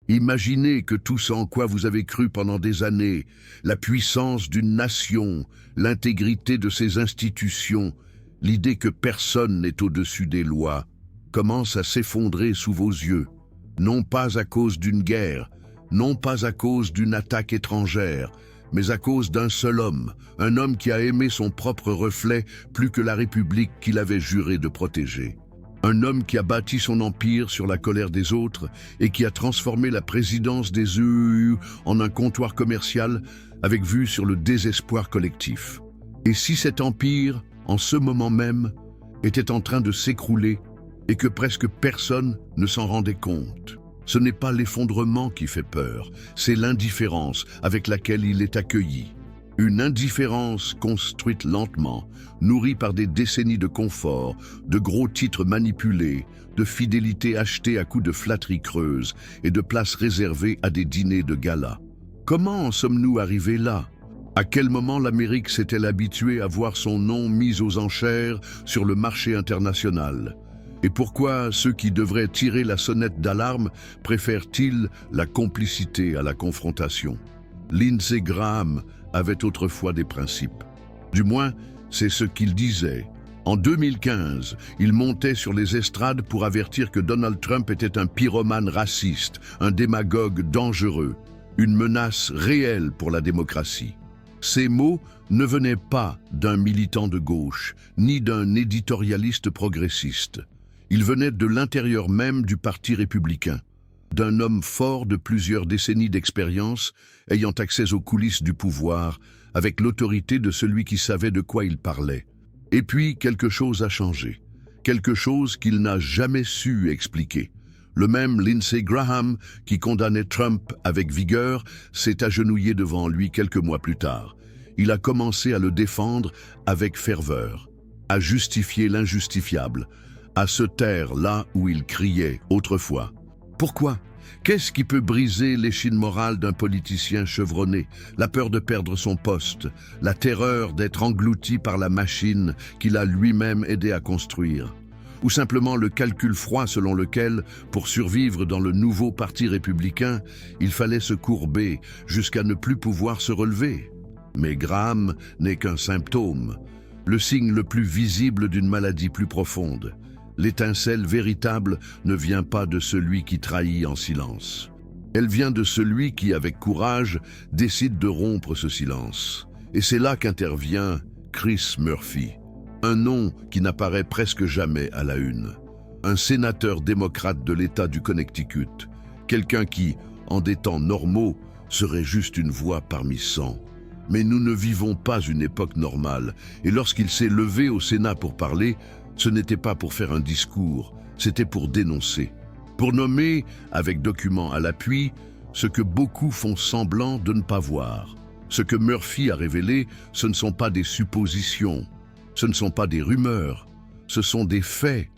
Imaginez que tout ce en quoi vous avez cru pendant des années, la puissance d'une nation, l'intégrité de ses institutions, l'idée que personne n'est au-dessus des lois, commence à s'effondrer sous vos yeux. Non pas à cause d'une guerre, non pas à cause d'une attaque étrangère, mais à cause d'un seul homme, un homme qui a aimé son propre reflet plus que la République qu'il avait juré de protéger. Un homme qui a bâti son empire sur la colère des autres et qui a transformé la présidence des EEU en un comptoir commercial avec vue sur le désespoir collectif. Et si cet empire, en ce moment même, était en train de s'écrouler et que presque personne ne s'en rendait compte? Ce n'est pas l'effondrement qui fait peur, c'est l'indifférence avec laquelle il est accueilli. Une indifférence construite lentement, nourrie par des décennies de confort, de gros titres manipulés, de fidélité achetée à coups de flatteries creuses et de places réservées à des dîners de gala. Comment en sommes-nous arrivés là? À quel moment l'Amérique s'est-elle habituée à voir son nom mis aux enchères sur le marché international? Et pourquoi ceux qui devraient tirer la sonnette d'alarme préfèrent-ils la complicité à la confrontation? Lindsey Graham avait autrefois des principes. Du moins, c'est ce qu'il disait. En 2015, il montait sur les estrades pour avertir que Donald Trump était un pyromane raciste, un démagogue dangereux, une menace réelle pour la démocratie. Ces mots ne venaient pas d'un militant de gauche, ni d'un éditorialiste progressiste. Ils venaient de l'intérieur même du Parti républicain, d'un homme fort de plusieurs décennies d'expérience, ayant accès aux coulisses du pouvoir, avec l'autorité de celui qui savait de quoi il parlait. Et puis, quelque chose a changé. Quelque chose qu'il n'a jamais su expliquer. Le même Lindsey Graham, qui condamnait Trump avec vigueur, s'est agenouillé devant lui quelques mois plus tard. Il a commencé à le défendre avec ferveur, à justifier l'injustifiable, à se taire là où il criait autrefois. Pourquoi? Qu'est-ce qui peut briser l'échine morale d'un politicien chevronné? La peur de perdre son poste, la terreur d'être englouti par la machine qu'il a lui-même aidé à construire, ou simplement le calcul froid selon lequel, pour survivre dans le nouveau parti républicain, il fallait se courber jusqu'à ne plus pouvoir se relever. Mais Graham n'est qu'un symptôme, le signe le plus visible d'une maladie plus profonde. L'étincelle véritable ne vient pas de celui qui trahit en silence. Elle vient de celui qui, avec courage, décide de rompre ce silence. Et c'est là qu'intervient Chris Murphy, un nom qui n'apparaît presque jamais à la une. Un sénateur démocrate de l'État du Connecticut, quelqu'un qui, en des temps normaux, serait juste une voix parmi 100. Mais nous ne vivons pas une époque normale, et lorsqu'il s'est levé au Sénat pour parler, ce n'était pas pour faire un discours, c'était pour dénoncer. Pour nommer, avec documents à l'appui, ce que beaucoup font semblant de ne pas voir. Ce que Murphy a révélé, ce ne sont pas des suppositions, ce ne sont pas des rumeurs, ce sont des faits.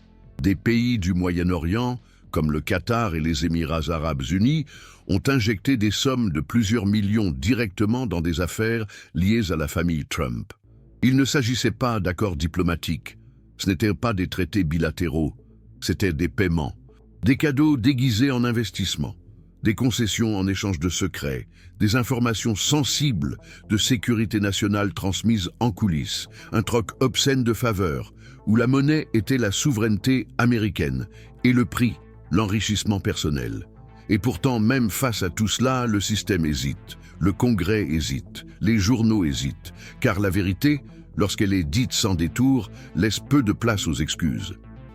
Des pays du Moyen-Orient, comme le Qatar et les Émirats arabes unis, ont injecté des sommes de plusieurs millions directement dans des affaires liées à la famille Trump. Il ne s'agissait pas d'accords diplomatiques. Ce n'étaient pas des traités bilatéraux, c'étaient des paiements, des cadeaux déguisés en investissements, des concessions en échange de secrets, des informations sensibles de sécurité nationale transmises en coulisses, un troc obscène de faveurs, où la monnaie était la souveraineté américaine et le prix, l'enrichissement personnel. Et pourtant, même face à tout cela, le système hésite, le Congrès hésite, les journaux hésitent, car la vérité, lorsqu'elle est dite sans détour, laisse peu de place aux excuses.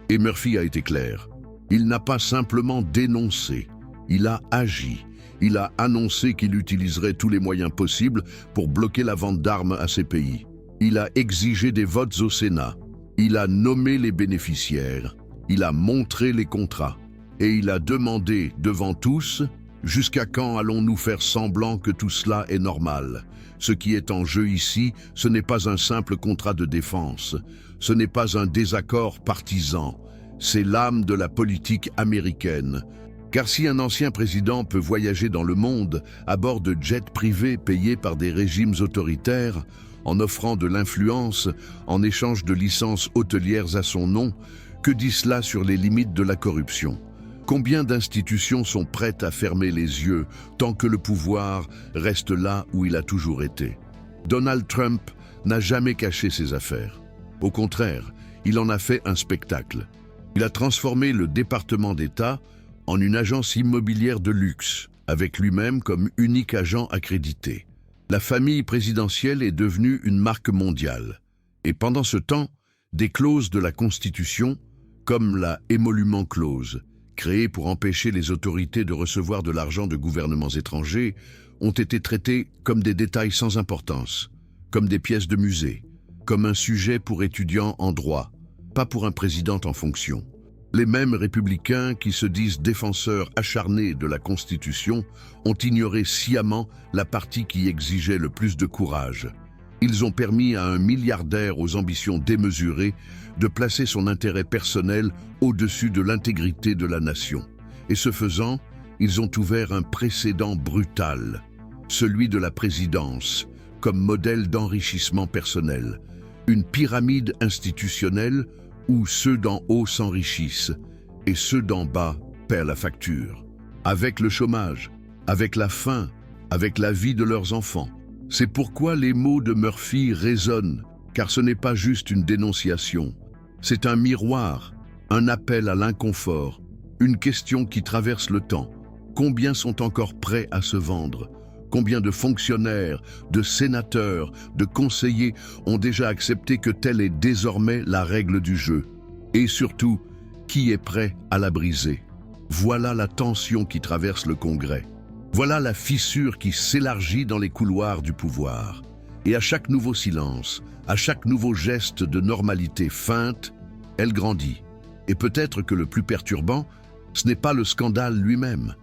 Et Murphy a été clair. Il n'a pas simplement dénoncé, il a agi. Il a annoncé qu'il utiliserait tous les moyens possibles pour bloquer la vente d'armes à ces pays. Il a exigé des votes au Sénat. Il a nommé les bénéficiaires. Il a montré les contrats. Et il a demandé devant tous, jusqu'à quand allons-nous faire semblant que tout cela est normal? Ce qui est en jeu ici, ce n'est pas un simple contrat de défense. Ce n'est pas un désaccord partisan. C'est l'âme de la politique américaine. Car si un ancien président peut voyager dans le monde à bord de jets privés payés par des régimes autoritaires, en offrant de l'influence en échange de licences hôtelières à son nom, que dit cela sur les limites de la corruption? Combien d'institutions sont prêtes à fermer les yeux tant que le pouvoir reste là où il a toujours été? Donald Trump n'a jamais caché ses affaires. Au contraire, il en a fait un spectacle. Il a transformé le département d'État en une agence immobilière de luxe, avec lui-même comme unique agent accrédité. La famille présidentielle est devenue une marque mondiale. Et pendant ce temps, des clauses de la Constitution, comme la émolument clause, créée pour empêcher les autorités de recevoir de l'argent de gouvernements étrangers, ont été traitées comme des détails sans importance, comme des pièces de musée, comme un sujet pour étudiants en droit, pas pour un président en fonction. Les mêmes républicains qui se disent défenseurs acharnés de la Constitution ont ignoré sciemment la partie qui exigeait le plus de courage. Ils ont permis à un milliardaire aux ambitions démesurées de placer son intérêt personnel au-dessus de l'intégrité de la nation. Et ce faisant, ils ont ouvert un précédent brutal, celui de la présidence, comme modèle d'enrichissement personnel, une pyramide institutionnelle où ceux d'en haut s'enrichissent et ceux d'en bas paient la facture. Avec le chômage, avec la faim, avec la vie de leurs enfants. C'est pourquoi les mots de Murphy résonnent, car ce n'est pas juste une dénonciation. C'est un miroir, un appel à l'inconfort, une question qui traverse le temps. Combien sont encore prêts à se vendre? Combien de fonctionnaires, de sénateurs, de conseillers ont déjà accepté que telle est désormais la règle du jeu? Et surtout, qui est prêt à la briser? Voilà la tension qui traverse le Congrès. Voilà la fissure qui s'élargit dans les couloirs du pouvoir. Et à chaque nouveau silence, à chaque nouveau geste de normalité feinte, elle grandit. Et peut-être que le plus perturbant, ce n'est pas le scandale lui-même,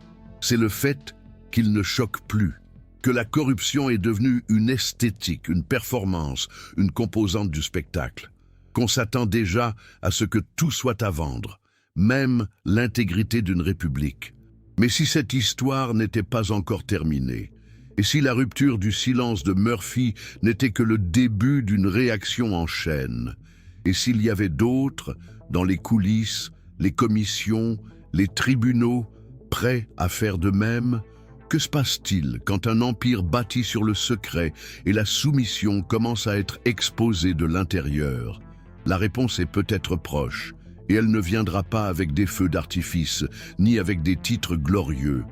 c'est le fait qu'il ne choque plus, que la corruption est devenue une esthétique, une performance, une composante du spectacle, qu'on s'attend déjà à ce que tout soit à vendre, même l'intégrité d'une république. Mais si cette histoire n'était pas encore terminée, et si la rupture du silence de Murphy n'était que le début d'une réaction en chaîne, et s'il y avait d'autres, dans les coulisses, les commissions, les tribunaux, prêts à faire de même, que se passe-t-il quand un empire bâti sur le secret et la soumission commence à être exposé de l'intérieur? La réponse est peut-être proche, et elle ne viendra pas avec des feux d'artifice, ni avec des titres glorieux.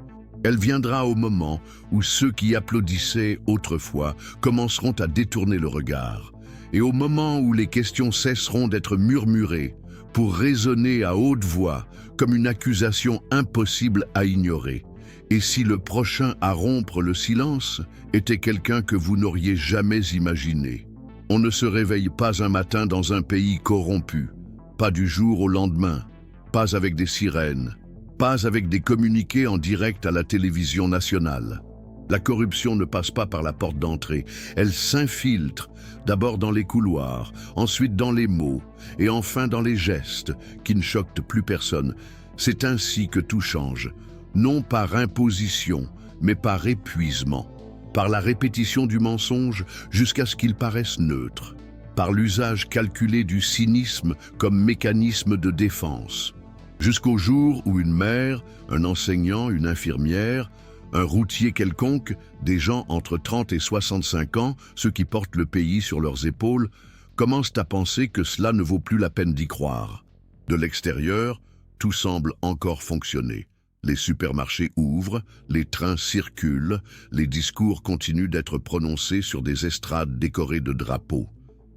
Elle viendra au moment où ceux qui applaudissaient autrefois commenceront à détourner le regard, et au moment où les questions cesseront d'être murmurées pour résonner à haute voix comme une accusation impossible à ignorer. Et si le prochain à rompre le silence était quelqu'un que vous n'auriez jamais imaginé? On ne se réveille pas un matin dans un pays corrompu, pas du jour au lendemain, pas avec des sirènes, pas avec des communiqués en direct à la télévision nationale. La corruption ne passe pas par la porte d'entrée, elle s'infiltre, d'abord dans les couloirs, ensuite dans les mots, et enfin dans les gestes, qui ne choquent plus personne. C'est ainsi que tout change, non par imposition, mais par épuisement, par la répétition du mensonge jusqu'à ce qu'il paraisse neutre, par l'usage calculé du cynisme comme mécanisme de défense, jusqu'au jour où une mère, un enseignant, une infirmière, un routier quelconque, des gens entre 30 et 65 ans, ceux qui portent le pays sur leurs épaules, commencent à penser que cela ne vaut plus la peine d'y croire. De l'extérieur, tout semble encore fonctionner. Les supermarchés ouvrent, les trains circulent, les discours continuent d'être prononcés sur des estrades décorées de drapeaux.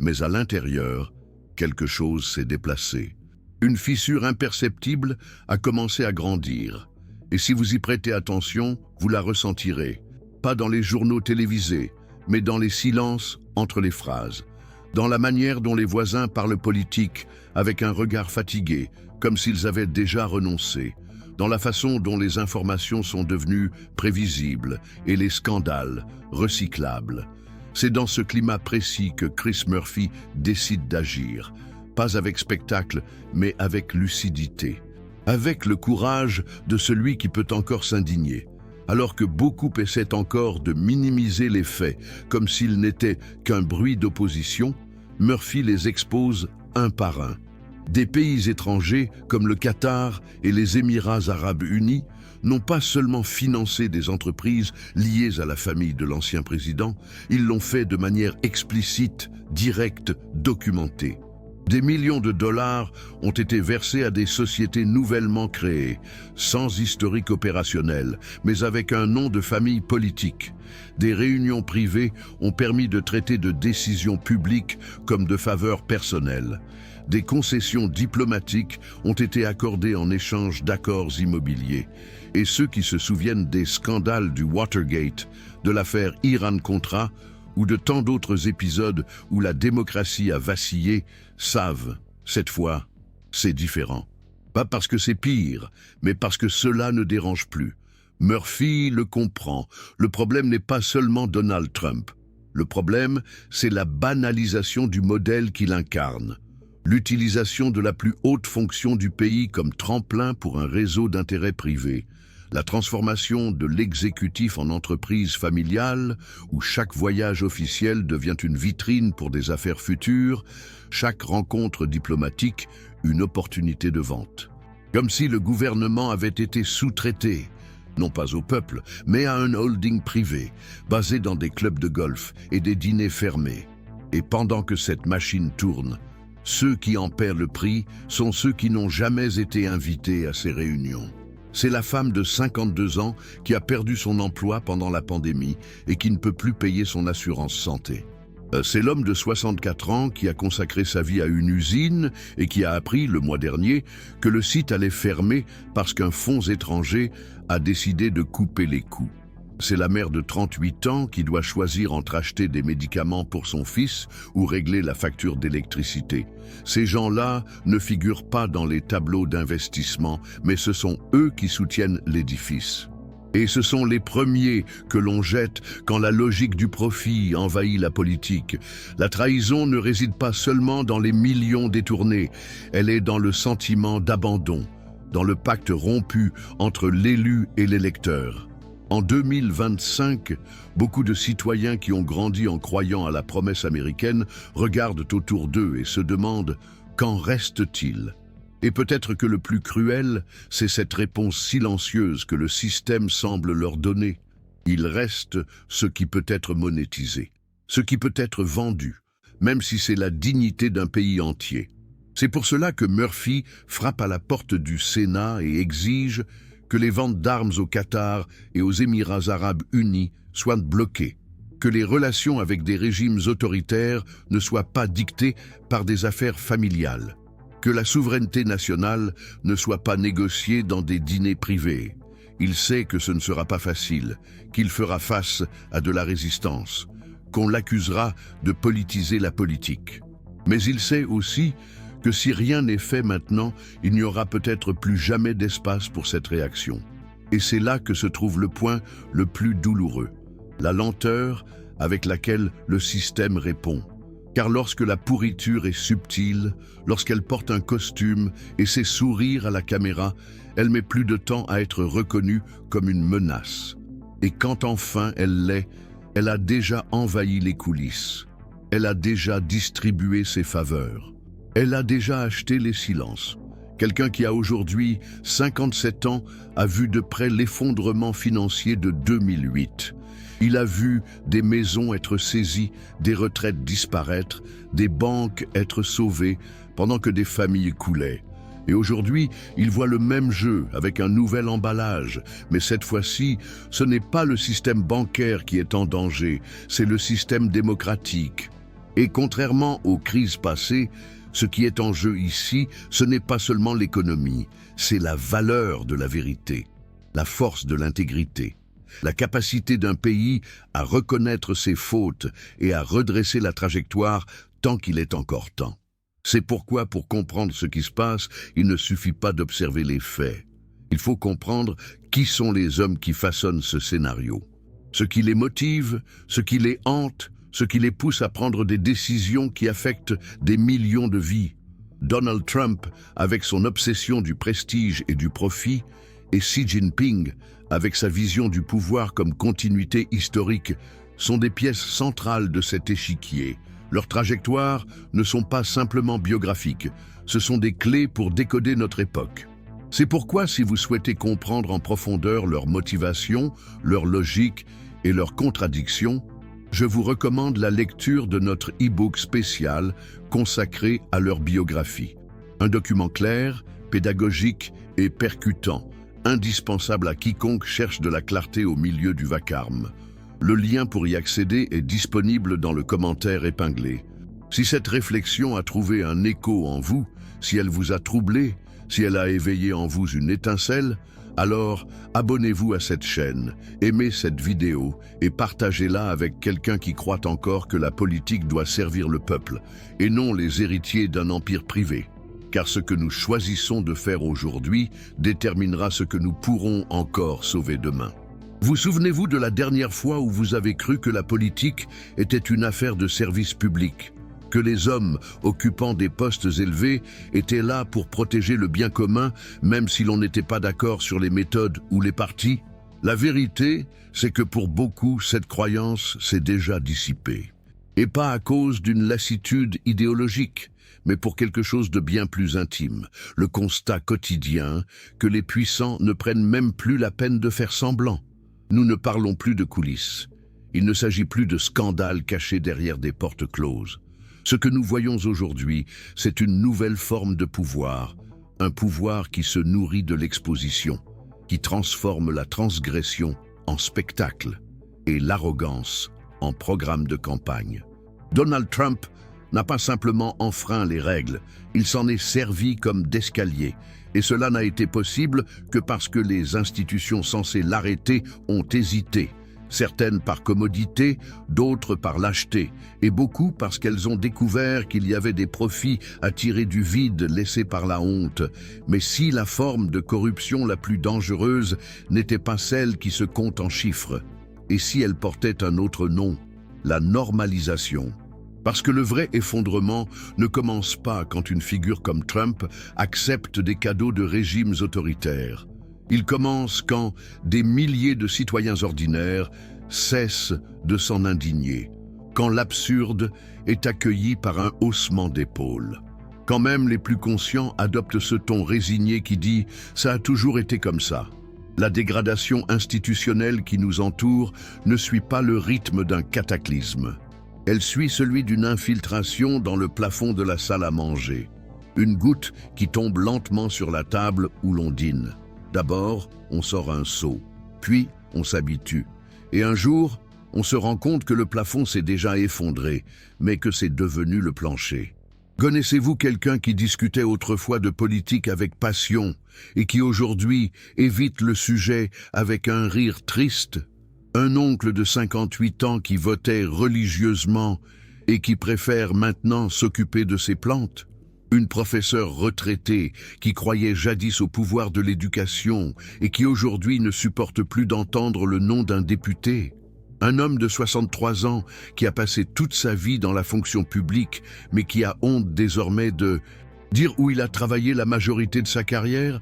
Mais à l'intérieur, quelque chose s'est déplacé. Une fissure imperceptible a commencé à grandir. Et si vous y prêtez attention, vous la ressentirez. Pas dans les journaux télévisés, mais dans les silences entre les phrases. Dans la manière dont les voisins parlent politique, avec un regard fatigué, comme s'ils avaient déjà renoncé. Dans la façon dont les informations sont devenues prévisibles et les scandales recyclables. C'est dans ce climat précis que Chris Murphy décide d'agir. Pas avec spectacle, mais avec lucidité. Avec le courage de celui qui peut encore s'indigner. Alors que beaucoup essaient encore de minimiser les faits, comme s'ils n'étaient qu'un bruit d'opposition, Murphy les expose un par un. Des pays étrangers, comme le Qatar et les Émirats arabes unis, n'ont pas seulement financé des entreprises liées à la famille de l'ancien président, ils l'ont fait de manière explicite, directe, documentée. Des millions de dollars ont été versés à des sociétés nouvellement créées, sans historique opérationnel, mais avec un nom de famille politique. Des réunions privées ont permis de traiter de décisions publiques comme de faveurs personnelles. Des concessions diplomatiques ont été accordées en échange d'accords immobiliers. Et ceux qui se souviennent des scandales du Watergate, de l'affaire Iran-Contra ou de tant d'autres épisodes où la démocratie a vacillé, savent, cette fois, c'est différent. Pas parce que c'est pire, mais parce que cela ne dérange plus. Murphy le comprend. Le problème n'est pas seulement Donald Trump. Le problème, c'est la banalisation du modèle qu'il incarne. L'utilisation de la plus haute fonction du pays comme tremplin pour un réseau d'intérêts privés. La transformation de l'exécutif en entreprise familiale, où chaque voyage officiel devient une vitrine pour des affaires futures, chaque rencontre diplomatique une opportunité de vente. Comme si le gouvernement avait été sous-traité, non pas au peuple, mais à un holding privé, basé dans des clubs de golf et des dîners fermés. Et pendant que cette machine tourne, ceux qui en paient le prix sont ceux qui n'ont jamais été invités à ces réunions. C'est la femme de 52 ans qui a perdu son emploi pendant la pandémie et qui ne peut plus payer son assurance santé. C'est l'homme de 64 ans qui a consacré sa vie à une usine et qui a appris, le mois dernier, que le site allait fermer parce qu'un fonds étranger a décidé de couper les coûts. C'est la mère de 38 ans qui doit choisir entre acheter des médicaments pour son fils ou régler la facture d'électricité. Ces gens-là ne figurent pas dans les tableaux d'investissement, mais ce sont eux qui soutiennent l'édifice. Et ce sont les premiers que l'on jette quand la logique du profit envahit la politique. La trahison ne réside pas seulement dans les millions détournés, elle est dans le sentiment d'abandon, dans le pacte rompu entre l'élu et l'électeur. En 2025, beaucoup de citoyens qui ont grandi en croyant à la promesse américaine regardent autour d'eux et se demandent « qu'en reste-t-il » Et peut-être que le plus cruel, c'est cette réponse silencieuse que le système semble leur donner. Il reste ce qui peut être monétisé, ce qui peut être vendu, même si c'est la dignité d'un pays entier. C'est pour cela que Murphy frappe à la porte du Sénat et exige que les ventes d'armes au Qatar et aux Émirats arabes unis soient bloquées, que les relations avec des régimes autoritaires ne soient pas dictées par des affaires familiales, que la souveraineté nationale ne soit pas négociée dans des dîners privés. Il sait que ce ne sera pas facile, qu'il fera face à de la résistance, qu'on l'accusera de politiser la politique. Mais il sait aussi que si rien n'est fait maintenant, il n'y aura peut-être plus jamais d'espace pour cette réaction. Et c'est là que se trouve le point le plus douloureux, la lenteur avec laquelle le système répond. Car lorsque la pourriture est subtile, lorsqu'elle porte un costume et sait sourire à la caméra, elle met plus de temps à être reconnue comme une menace. Et quand enfin elle l'est, elle a déjà envahi les coulisses. Elle a déjà distribué ses faveurs. Elle a déjà acheté les silences. Quelqu'un qui a aujourd'hui 57 ans a vu de près l'effondrement financier de 2008. Il a vu des maisons être saisies, des retraites disparaître, des banques être sauvées pendant que des familles coulaient. Et aujourd'hui, il voit le même jeu avec un nouvel emballage. Mais cette fois-ci, ce n'est pas le système bancaire qui est en danger, c'est le système démocratique. Et contrairement aux crises passées, ce qui est en jeu ici, ce n'est pas seulement l'économie, c'est la valeur de la vérité, la force de l'intégrité, la capacité d'un pays à reconnaître ses fautes et à redresser la trajectoire tant qu'il est encore temps. C'est pourquoi, pour comprendre ce qui se passe, il ne suffit pas d'observer les faits. Il faut comprendre qui sont les hommes qui façonnent ce scénario, ce qui les motive, ce qui les hante, ce qui les pousse à prendre des décisions qui affectent des millions de vies. Donald Trump, avec son obsession du prestige et du profit, et Xi Jinping, avec sa vision du pouvoir comme continuité historique, sont des pièces centrales de cet échiquier. Leurs trajectoires ne sont pas simplement biographiques, ce sont des clés pour décoder notre époque. C'est pourquoi, si vous souhaitez comprendre en profondeur leurs motivations, leur logique et leurs contradictions, je vous recommande la lecture de notre e-book spécial consacré à leur biographie. Un document clair, pédagogique et percutant, indispensable à quiconque cherche de la clarté au milieu du vacarme. Le lien pour y accéder est disponible dans le commentaire épinglé. Si cette réflexion a trouvé un écho en vous, si elle vous a troublé, si elle a éveillé en vous une étincelle, alors abonnez-vous à cette chaîne, aimez cette vidéo et partagez-la avec quelqu'un qui croit encore que la politique doit servir le peuple et non les héritiers d'un empire privé. Car ce que nous choisissons de faire aujourd'hui déterminera ce que nous pourrons encore sauver demain. Vous souvenez-vous de la dernière fois où vous avez cru que la politique était une affaire de service public, que les hommes occupant des postes élevés étaient là pour protéger le bien commun, même si l'on n'était pas d'accord sur les méthodes ou les partis? La vérité, c'est que pour beaucoup, cette croyance s'est déjà dissipée. Et pas à cause d'une lassitude idéologique, mais pour quelque chose de bien plus intime, le constat quotidien que les puissants ne prennent même plus la peine de faire semblant. Nous ne parlons plus de coulisses. Il ne s'agit plus de scandales cachés derrière des portes closes. Ce que nous voyons aujourd'hui, c'est une nouvelle forme de pouvoir, un pouvoir qui se nourrit de l'exposition, qui transforme la transgression en spectacle et l'arrogance en programme de campagne. Donald Trump n'a pas simplement enfreint les règles, il s'en est servi comme d'escalier, et cela n'a été possible que parce que les institutions censées l'arrêter ont hésité. Certaines par commodité, d'autres par lâcheté, et beaucoup parce qu'elles ont découvert qu'il y avait des profits à tirer du vide laissé par la honte. Mais si la forme de corruption la plus dangereuse n'était pas celle qui se compte en chiffres, et si elle portait un autre nom, la normalisation. Parce que le vrai effondrement ne commence pas quand une figure comme Trump accepte des cadeaux de régimes autoritaires. Il commence quand des milliers de citoyens ordinaires cessent de s'en indigner, quand l'absurde est accueilli par un haussement d'épaules. Quand même les plus conscients adoptent ce ton résigné qui dit « ça a toujours été comme ça ». La dégradation institutionnelle qui nous entoure ne suit pas le rythme d'un cataclysme. Elle suit celui d'une infiltration dans le plafond de la salle à manger. Une goutte qui tombe lentement sur la table où l'on dîne. D'abord, on sort un seau, puis on s'habitue. Et un jour, on se rend compte que le plafond s'est déjà effondré, mais que c'est devenu le plancher. Connaissez-vous quelqu'un qui discutait autrefois de politique avec passion et qui aujourd'hui évite le sujet avec un rire triste? Un oncle de 58 ans qui votait religieusement et qui préfère maintenant s'occuper de ses plantes? Une professeure retraitée qui croyait jadis au pouvoir de l'éducation et qui aujourd'hui ne supporte plus d'entendre le nom d'un député. Un homme de 63 ans qui a passé toute sa vie dans la fonction publique mais qui a honte désormais de dire où il a travaillé la majorité de sa carrière.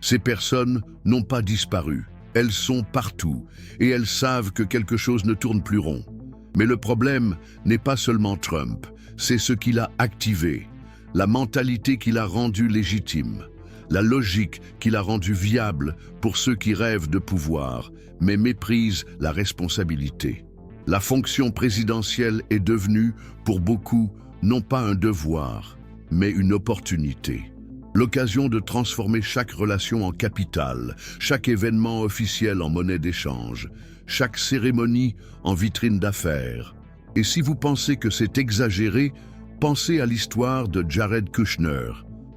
Ces personnes n'ont pas disparu. Elles sont partout et elles savent que quelque chose ne tourne plus rond. Mais le problème n'est pas seulement Trump, c'est ce qu'il a activé. La mentalité qui l'a rendu légitime, la logique qui l'a rendu viable pour ceux qui rêvent de pouvoir, mais méprisent la responsabilité. La fonction présidentielle est devenue, pour beaucoup, non pas un devoir, mais une opportunité. L'occasion de transformer chaque relation en capital, chaque événement officiel en monnaie d'échange, chaque cérémonie en vitrine d'affaires. Et si vous pensez que c'est exagéré, pensez à l'histoire de Jared Kushner,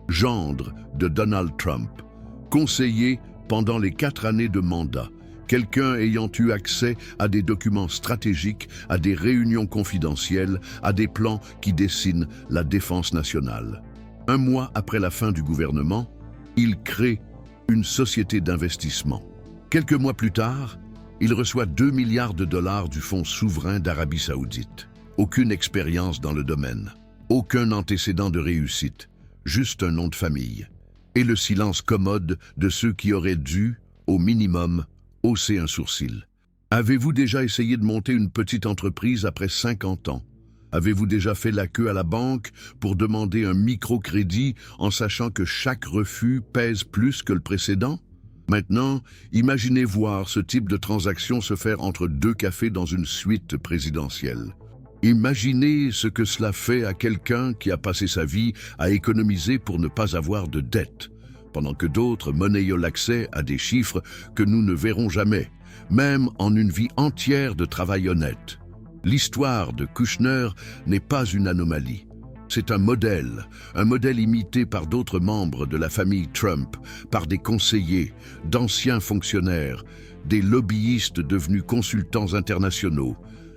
gendre de Donald Trump, conseiller pendant les 4 années de mandat, quelqu'un ayant eu accès à des documents stratégiques, à des réunions confidentielles, à des plans qui dessinent la défense nationale. Un mois après la fin du gouvernement, il crée une société d'investissement. Quelques mois plus tard, il reçoit 2 milliards de dollars du fonds souverain d'Arabie Saoudite. Aucune expérience dans le domaine. Aucun antécédent de réussite, juste un nom de famille. Et le silence commode de ceux qui auraient dû, au minimum, hausser un sourcil. Avez-vous déjà essayé de monter une petite entreprise après 50 ans? Avez-vous déjà fait la queue à la banque pour demander un microcrédit en sachant que chaque refus pèse plus que le précédent? Maintenant, imaginez voir ce type de transaction se faire entre deux cafés dans une suite présidentielle. Imaginez ce que cela fait à quelqu'un qui a passé sa vie à économiser pour ne pas avoir de dette, pendant que d'autres monnaient l'accès à des chiffres que nous ne verrons jamais, même en une vie entière de travail honnête. L'histoire de Kushner n'est pas une anomalie. C'est un modèle imité par d'autres membres de la famille Trump, par des conseillers, d'anciens fonctionnaires, des lobbyistes devenus consultants internationaux,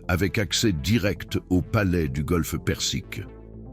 avec accès direct au palais du Golfe Persique.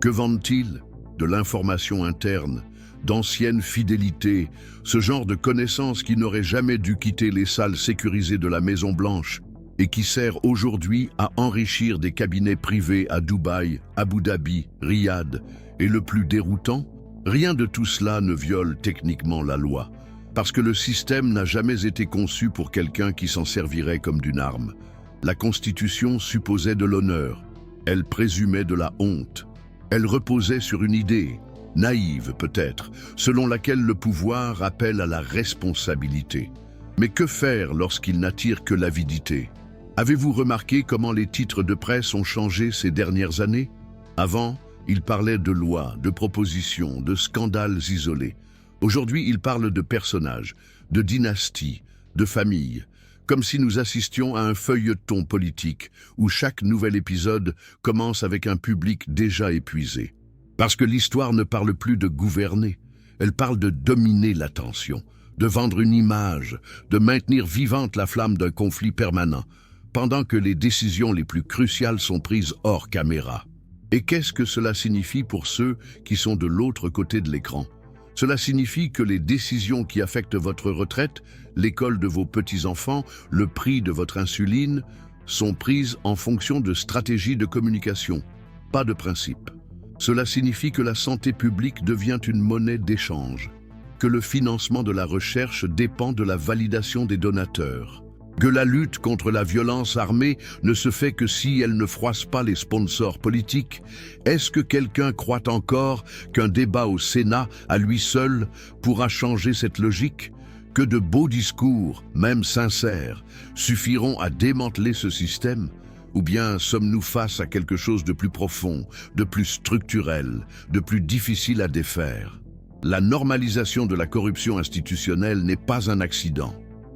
Que vendent-ils? De l'information interne, d'anciennes fidélités, ce genre de connaissances qui n'auraient jamais dû quitter les salles sécurisées de la Maison-Blanche et qui sert aujourd'hui à enrichir des cabinets privés à Dubaï, Abu Dhabi, Riyad. Et le plus déroutant, rien de tout cela ne viole techniquement la loi, parce que le système n'a jamais été conçu pour quelqu'un qui s'en servirait comme d'une arme. La Constitution supposait de l'honneur, elle présumait de la honte, elle reposait sur une idée, naïve peut-être, selon laquelle le pouvoir appelle à la responsabilité. Mais que faire lorsqu'il n'attire que l'avidité? Avez-vous remarqué comment les titres de presse ont changé ces dernières années? Avant, ils parlaient de lois, de propositions, de scandales isolés. Aujourd'hui, ils parlent de personnages, de dynasties, de familles, comme si nous assistions à un feuilleton politique où chaque nouvel épisode commence avec un public déjà épuisé. Parce que l'histoire ne parle plus de gouverner, elle parle de dominer l'attention, de vendre une image, de maintenir vivante la flamme d'un conflit permanent, pendant que les décisions les plus cruciales sont prises hors caméra. Et qu'est-ce que cela signifie pour ceux qui sont de l'autre côté de l'écran? Cela signifie que les décisions qui affectent votre retraite, l'école de vos petits-enfants, le prix de votre insuline, sont prises en fonction de stratégies de communication, pas de principe. Cela signifie que la santé publique devient une monnaie d'échange, que le financement de la recherche dépend de la validation des donateurs, que la lutte contre la violence armée ne se fait que si elle ne froisse pas les sponsors politiques. Est-ce que quelqu'un croit encore qu'un débat au Sénat, à lui seul, pourra changer cette logique? Que de beaux discours, même sincères, suffiront à démanteler ce système? Ou bien sommes-nous face à quelque chose de plus profond, de plus structurel, de plus difficile à défaire? La normalisation de la corruption institutionnelle n'est pas un accident.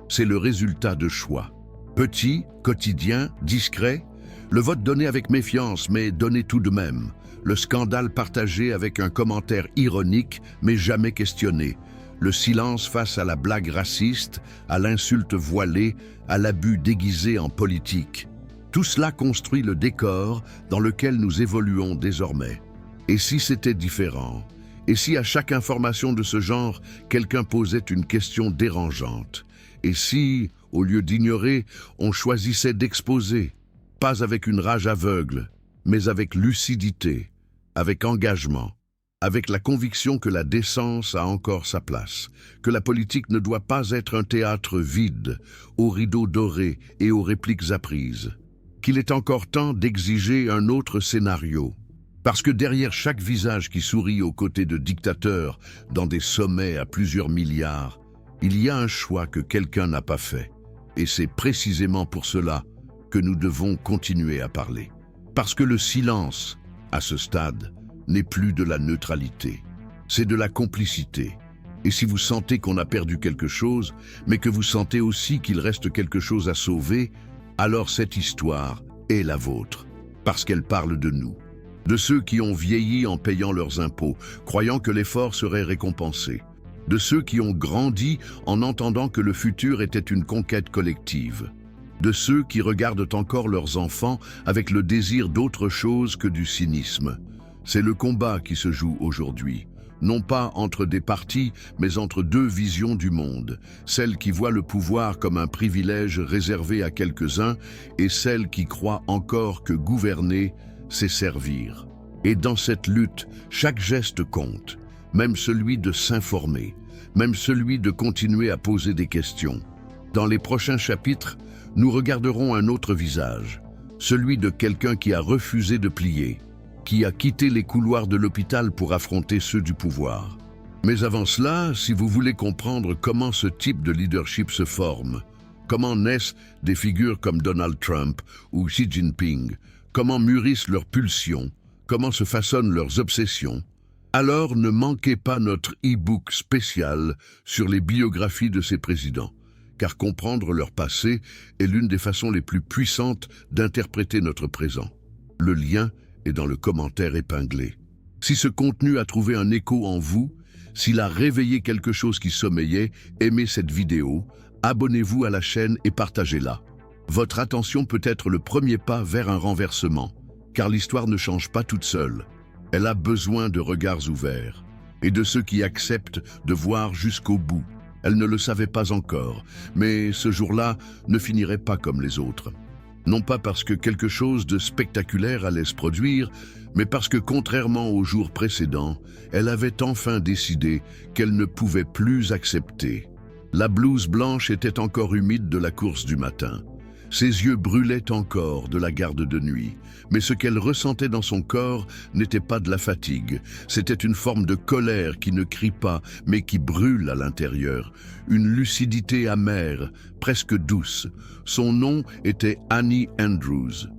C'est le résultat de choix. Petit, quotidien, discret, le vote donné avec méfiance mais donné tout de même, le scandale partagé avec un commentaire ironique mais jamais questionné, le silence face à la blague raciste, à l'insulte voilée, à l'abus déguisé en politique. Tout cela construit le décor dans lequel nous évoluons désormais. Et si c'était différent? Et si à chaque information de ce genre, quelqu'un posait une question dérangeante? Et si, au lieu d'ignorer, on choisissait d'exposer, pas avec une rage aveugle, mais avec lucidité, avec engagement, avec la conviction que la décence a encore sa place, que la politique ne doit pas être un théâtre vide, aux rideaux dorés et aux répliques apprises, qu'il est encore temps d'exiger un autre scénario. Parce que derrière chaque visage qui sourit aux côtés de dictateurs dans des sommets à plusieurs milliards, il y a un choix que quelqu'un n'a pas fait. Et c'est précisément pour cela que nous devons continuer à parler. Parce que le silence, à ce stade, n'est plus de la neutralité. C'est de la complicité. Et si vous sentez qu'on a perdu quelque chose, mais que vous sentez aussi qu'il reste quelque chose à sauver, alors cette histoire est la vôtre. Parce qu'elle parle de nous. De ceux qui ont vieilli en payant leurs impôts, croyant que l'effort serait récompensé. De ceux qui ont grandi en entendant que le futur était une conquête collective. De ceux qui regardent encore leurs enfants avec le désir d'autre chose que du cynisme. C'est le combat qui se joue aujourd'hui, non pas entre des partis, mais entre deux visions du monde, celle qui voit le pouvoir comme un privilège réservé à quelques-uns et celle qui croit encore que gouverner, c'est servir. Et dans cette lutte, chaque geste compte. Même celui de s'informer, même celui de continuer à poser des questions. Dans les prochains chapitres, nous regarderons un autre visage, celui de quelqu'un qui a refusé de plier, qui a quitté les couloirs de l'hôpital pour affronter ceux du pouvoir. Mais avant cela, si vous voulez comprendre comment ce type de leadership se forme, comment naissent des figures comme Donald Trump ou Xi Jinping, comment mûrissent leurs pulsions, comment se façonnent leurs obsessions, alors ne manquez pas notre e-book spécial sur les biographies de ces présidents, car comprendre leur passé est l'une des façons les plus puissantes d'interpréter notre présent. Le lien est dans le commentaire épinglé. Si ce contenu a trouvé un écho en vous, s'il a réveillé quelque chose qui sommeillait, aimez cette vidéo, abonnez-vous à la chaîne et partagez-la. Votre attention peut être le premier pas vers un renversement, car l'histoire ne change pas toute seule. Elle a besoin de regards ouverts et de ceux qui acceptent de voir jusqu'au bout. Elle ne le savait pas encore, mais ce jour-là ne finirait pas comme les autres. Non pas parce que quelque chose de spectaculaire allait se produire, mais parce que contrairement aux jours précédents, elle avait enfin décidé qu'elle ne pouvait plus accepter. La blouse blanche était encore humide de la course du matin. Ses yeux brûlaient encore de la garde de nuit, mais ce qu'elle ressentait dans son corps n'était pas de la fatigue. C'était une forme de colère qui ne crie pas, mais qui brûle à l'intérieur. Une lucidité amère, presque douce. Son nom était Annie Andrews.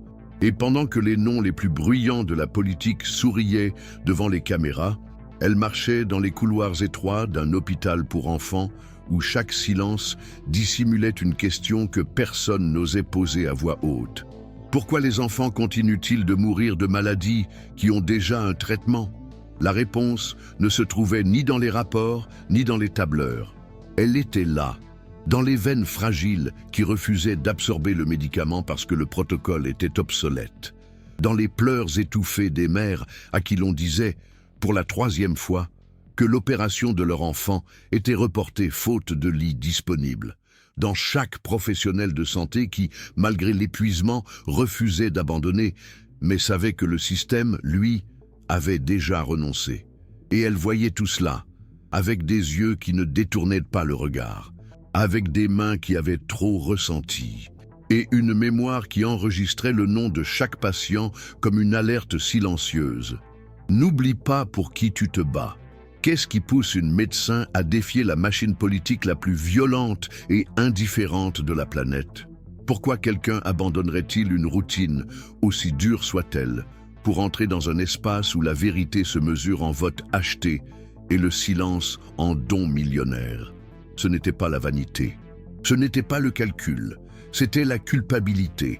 Et pendant que les noms les plus bruyants de la politique souriaient devant les caméras, elle marchait dans les couloirs étroits d'un hôpital pour enfants, où chaque silence dissimulait une question que personne n'osait poser à voix haute. Pourquoi les enfants continuent-ils de mourir de maladies qui ont déjà un traitement? La réponse ne se trouvait ni dans les rapports, ni dans les tableurs. Elle était là, dans les veines fragiles qui refusaient d'absorber le médicament parce que le protocole était obsolète, dans les pleurs étouffés des mères à qui l'on disait, pour la 3e fois, que l'opération de leur enfant était reportée faute de lits disponibles, dans chaque professionnel de santé qui, malgré l'épuisement, refusait d'abandonner, mais savait que le système, lui, avait déjà renoncé. Et elle voyait tout cela, avec des yeux qui ne détournaient pas le regard, avec des mains qui avaient trop ressenti, et une mémoire qui enregistrait le nom de chaque patient comme une alerte silencieuse. N'oublie pas pour qui tu te bats. Qu'est-ce qui pousse une médecin à défier la machine politique la plus violente et indifférente de la planète? Pourquoi quelqu'un abandonnerait-il une routine, aussi dure soit-elle, pour entrer dans un espace où la vérité se mesure en votes achetés et le silence en dons millionnaires? Ce n'était pas la vanité, ce n'était pas le calcul, c'était la culpabilité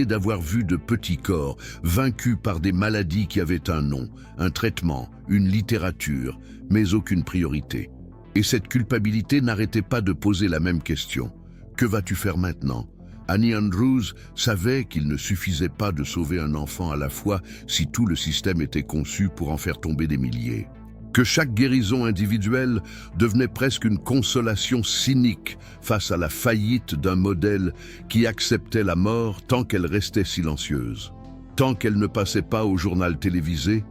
d'avoir vu de petits corps vaincus par des maladies qui avaient un nom, un traitement, une littérature, mais aucune priorité. Et cette culpabilité n'arrêtait pas de poser la même question. Que vas-tu faire maintenant? Annie Andrews savait qu'il ne suffisait pas de sauver un enfant à la fois si tout le système était conçu pour en faire tomber des milliers. Que chaque guérison individuelle devenait presque une consolation cynique face à la faillite d'un modèle qui acceptait la mort tant qu'elle restait silencieuse, tant qu'elle ne passait pas au journal télévisé,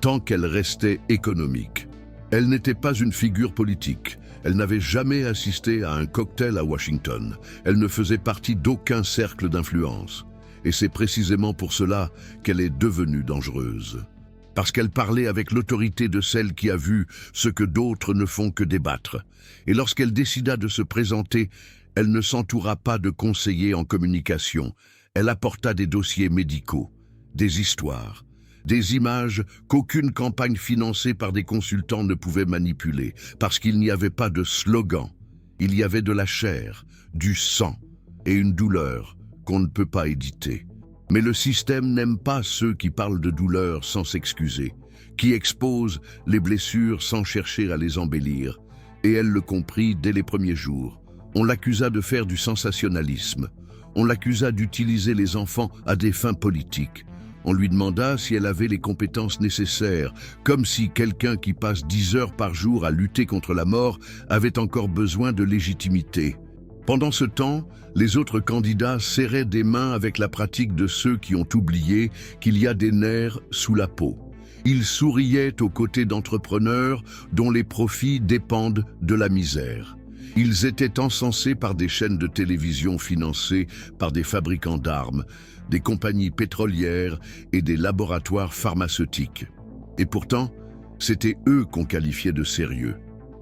tant qu'elle restait économique. Elle n'était pas une figure politique, elle n'avait jamais assisté à un cocktail à Washington, elle ne faisait partie d'aucun cercle d'influence. Et c'est précisément pour cela qu'elle est devenue dangereuse. Parce qu'elle parlait avec l'autorité de celle qui a vu ce que d'autres ne font que débattre. Et lorsqu'elle décida de se présenter, elle ne s'entoura pas de conseillers en communication. Elle apporta des dossiers médicaux, des histoires, des images qu'aucune campagne financée par des consultants ne pouvait manipuler, parce qu'il n'y avait pas de slogan. Il y avait de la chair, du sang et une douleur qu'on ne peut pas éditer. Mais le système n'aime pas ceux qui parlent de douleur sans s'excuser, qui exposent les blessures sans chercher à les embellir. Et elle le comprit dès les premiers jours. On l'accusa de faire du sensationnalisme. On l'accusa d'utiliser les enfants à des fins politiques. On lui demanda si elle avait les compétences nécessaires, comme si quelqu'un qui passe 10 heures par jour à lutter contre la mort avait encore besoin de légitimité. Pendant ce temps, les autres candidats serraient des mains avec la pratique de ceux qui ont oublié qu'il y a des nerfs sous la peau. Ils souriaient aux côtés d'entrepreneurs dont les profits dépendent de la misère. Ils étaient encensés par des chaînes de télévision financées par des fabricants d'armes, des compagnies pétrolières et des laboratoires pharmaceutiques. Et pourtant, c'était eux qu'on qualifiait de sérieux,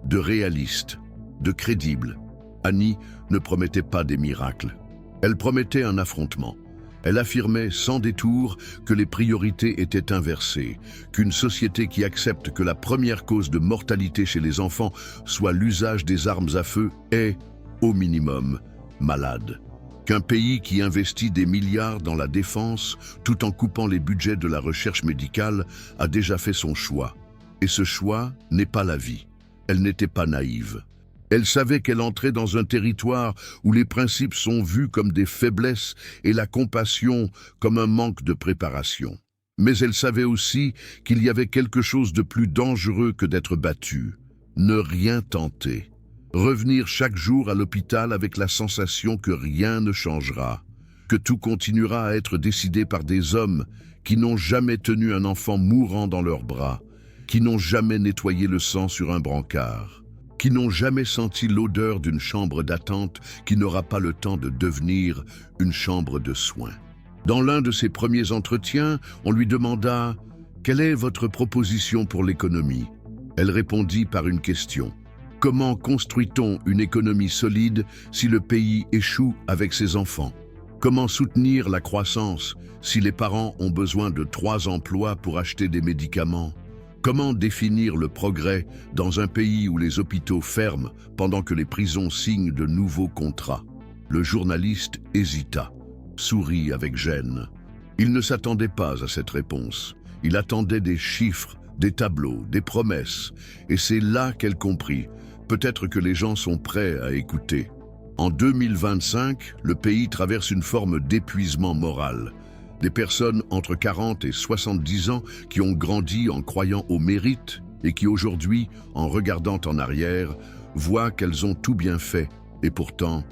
de réalistes, de crédibles. Annie ne promettait pas des miracles. Elle promettait un affrontement. Elle affirmait sans détour que les priorités étaient inversées, qu'une société qui accepte que la première cause de mortalité chez les enfants soit l'usage des armes à feu est, au minimum, malade. Qu'un pays qui investit des milliards dans la défense tout en coupant les budgets de la recherche médicale a déjà fait son choix. Et ce choix n'est pas la vie. Elle n'était pas naïve. Elle savait qu'elle entrait dans un territoire où les principes sont vus comme des faiblesses et la compassion comme un manque de préparation. Mais elle savait aussi qu'il y avait quelque chose de plus dangereux que d'être battue. Ne rien tenter. Revenir chaque jour à l'hôpital avec la sensation que rien ne changera, que tout continuera à être décidé par des hommes qui n'ont jamais tenu un enfant mourant dans leurs bras, qui n'ont jamais nettoyé le sang sur un brancard, qui n'ont jamais senti l'odeur d'une chambre d'attente qui n'aura pas le temps de devenir une chambre de soins. Dans l'un de ses premiers entretiens, on lui demanda « Quelle est votre proposition pour l'économie ?» Elle répondit par une question. Comment construit-on une économie solide si le pays échoue avec ses enfants? Comment soutenir la croissance si les parents ont besoin de 3 emplois pour acheter des médicaments? Comment définir le progrès dans un pays où les hôpitaux ferment pendant que les prisons signent de nouveaux contrats? Le journaliste hésita, sourit avec gêne. Il ne s'attendait pas à cette réponse. Il attendait des chiffres, des tableaux, des promesses. Et c'est là qu'elle comprit. Peut-être que les gens sont prêts à écouter. En 2025, le pays traverse une forme d'épuisement moral. Des personnes entre 40 et 70 ans qui ont grandi en croyant au mérite et qui aujourd'hui, en regardant en arrière, voient qu'elles ont tout bien fait et pourtant,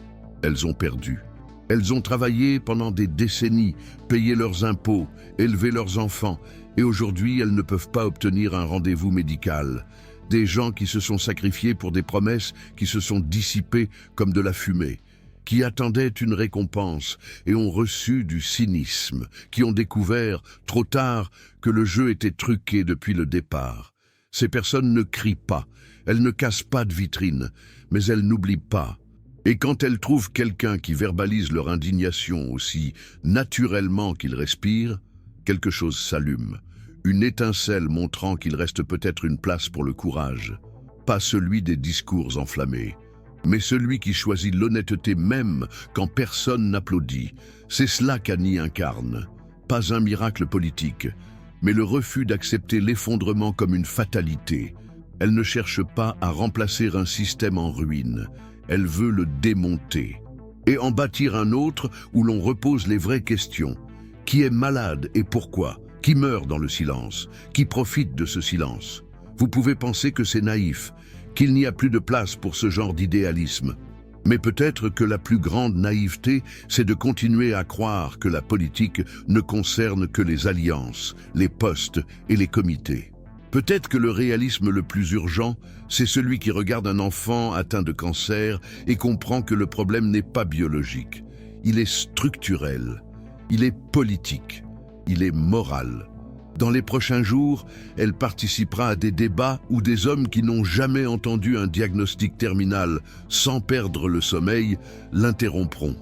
elles ont perdu. Elles ont travaillé pendant des décennies, payé leurs impôts, élevé leurs enfants et aujourd'hui, elles ne peuvent pas obtenir un rendez-vous médical. Des gens qui se sont sacrifiés pour des promesses qui se sont dissipées comme de la fumée, qui attendaient une récompense et ont reçu du cynisme, qui ont découvert, trop tard, que le jeu était truqué depuis le départ. Ces personnes ne crient pas, elles ne cassent pas de vitrine, mais elles n'oublient pas. Et quand elles trouvent quelqu'un qui verbalise leur indignation aussi naturellement qu'ils respirent, quelque chose s'allume. Une étincelle montrant qu'il reste peut-être une place pour le courage. Pas celui des discours enflammés, mais celui qui choisit l'honnêteté même quand personne n'applaudit. C'est cela qu'Annie incarne. Pas un miracle politique, mais le refus d'accepter l'effondrement comme une fatalité. Elle ne cherche pas à remplacer un système en ruine. Elle veut le démonter et en bâtir un autre où l'on repose les vraies questions. Qui est malade et pourquoi ? Qui meurt dans le silence? Qui profite de ce silence? Vous pouvez penser que c'est naïf, qu'il n'y a plus de place pour ce genre d'idéalisme. Mais peut-être que la plus grande naïveté, c'est de continuer à croire que la politique ne concerne que les alliances, les postes et les comités. Peut-être que le réalisme le plus urgent, c'est celui qui regarde un enfant atteint de cancer et comprend que le problème n'est pas biologique. Il est structurel, il est politique. Il est moral. Dans les prochains jours, elle participera à des débats où des hommes qui n'ont jamais entendu un diagnostic terminal sans perdre le sommeil l'interrompront.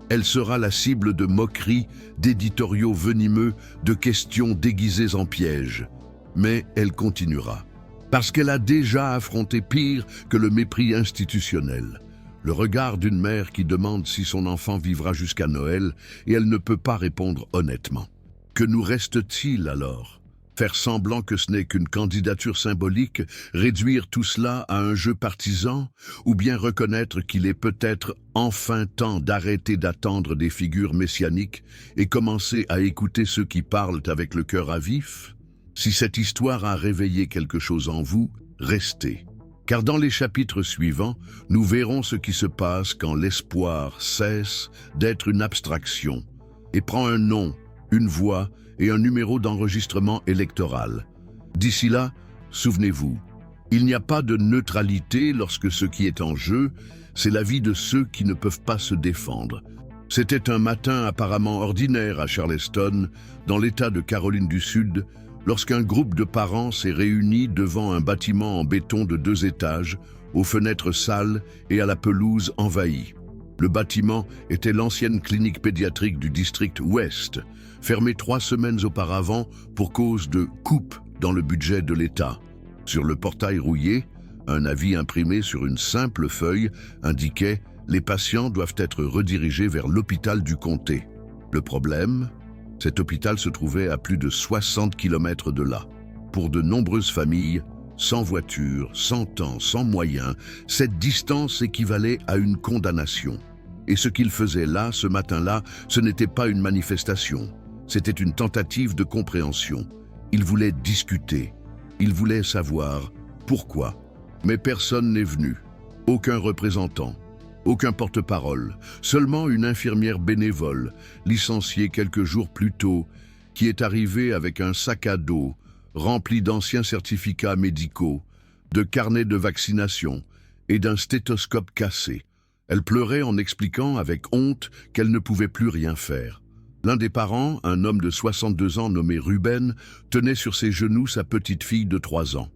Elle sera la cible de moqueries, d'éditoriaux venimeux, de questions déguisées en pièges. Mais elle continuera. Parce qu'elle a déjà affronté pire que le mépris institutionnel. Le regard d'une mère qui demande si son enfant vivra jusqu'à Noël et elle ne peut pas répondre honnêtement. Que nous reste-t-il alors? Faire semblant que ce n'est qu'une candidature symbolique, réduire tout cela à un jeu partisan, ou bien reconnaître qu'il est peut-être enfin temps d'arrêter d'attendre des figures messianiques et commencer à écouter ceux qui parlent avec le cœur à vif? Si cette histoire a réveillé quelque chose en vous, restez. Car dans les chapitres suivants, nous verrons ce qui se passe quand l'espoir cesse d'être une abstraction et prend un nom, une voix et un numéro d'enregistrement électoral. D'ici là, souvenez-vous, il n'y a pas de neutralité lorsque ce qui est en jeu, c'est la vie de ceux qui ne peuvent pas se défendre. C'était un matin apparemment ordinaire à Charleston, dans l'État de Caroline du Sud, lorsqu'un groupe de parents s'est réuni devant un bâtiment en béton de 2 étages, aux fenêtres sales et à la pelouse envahie. Le bâtiment était l'ancienne clinique pédiatrique du district Ouest, fermée 3 semaines auparavant pour cause de coupe dans le budget de l'État. Sur le portail rouillé, un avis imprimé sur une simple feuille indiquait « Les patients doivent être redirigés vers l'hôpital du comté ». Le problème, cet hôpital se trouvait à plus de 60 km de là. Pour de nombreuses familles, sans voiture, sans temps, sans moyens, cette distance équivalait à une condamnation. Et ce qu'ils faisaient là, ce matin-là, ce n'était pas une manifestation. C'était une tentative de compréhension. Ils voulaient discuter. Ils voulaient savoir pourquoi. Mais personne n'est venu. Aucun représentant. Aucun porte-parole. Seulement une infirmière bénévole, licenciée quelques jours plus tôt, qui est arrivée avec un sac à dos rempli d'anciens certificats médicaux, de carnets de vaccination et d'un stéthoscope cassé. Elle pleurait en expliquant avec honte qu'elle ne pouvait plus rien faire. L'un des parents, un homme de 62 ans nommé Ruben, tenait sur ses genoux sa petite fille de 3 ans.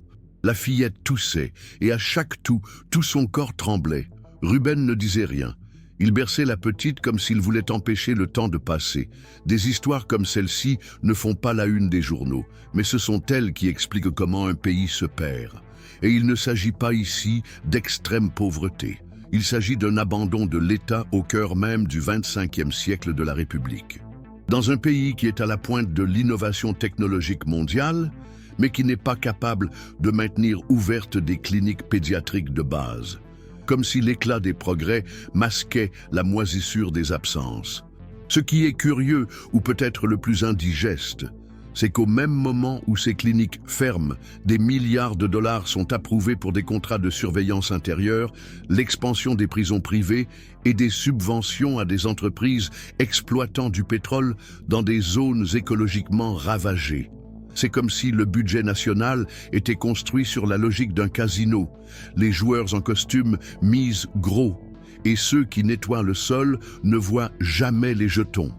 La fillette toussait et à chaque toux, tout son corps tremblait. Ruben ne disait rien. Il berçait la petite comme s'il voulait empêcher le temps de passer. Des histoires comme celle-ci ne font pas la une des journaux, mais ce sont elles qui expliquent comment un pays se perd. Et il ne s'agit pas ici d'extrême pauvreté. Il s'agit d'un abandon de l'État au cœur même du 25e siècle de la République. Dans un pays qui est à la pointe de l'innovation technologique mondiale, mais qui n'est pas capable de maintenir ouvertes des cliniques pédiatriques de base. Comme si l'éclat des progrès masquait la moisissure des absences. Ce qui est curieux, ou peut-être le plus indigeste, c'est qu'au même moment où ces cliniques ferment, des milliards de dollars sont approuvés pour des contrats de surveillance intérieure, l'expansion des prisons privées et des subventions à des entreprises exploitant du pétrole dans des zones écologiquement ravagées. C'est comme si le budget national était construit sur la logique d'un casino. Les joueurs en costume misent gros, et ceux qui nettoient le sol ne voient jamais les jetons.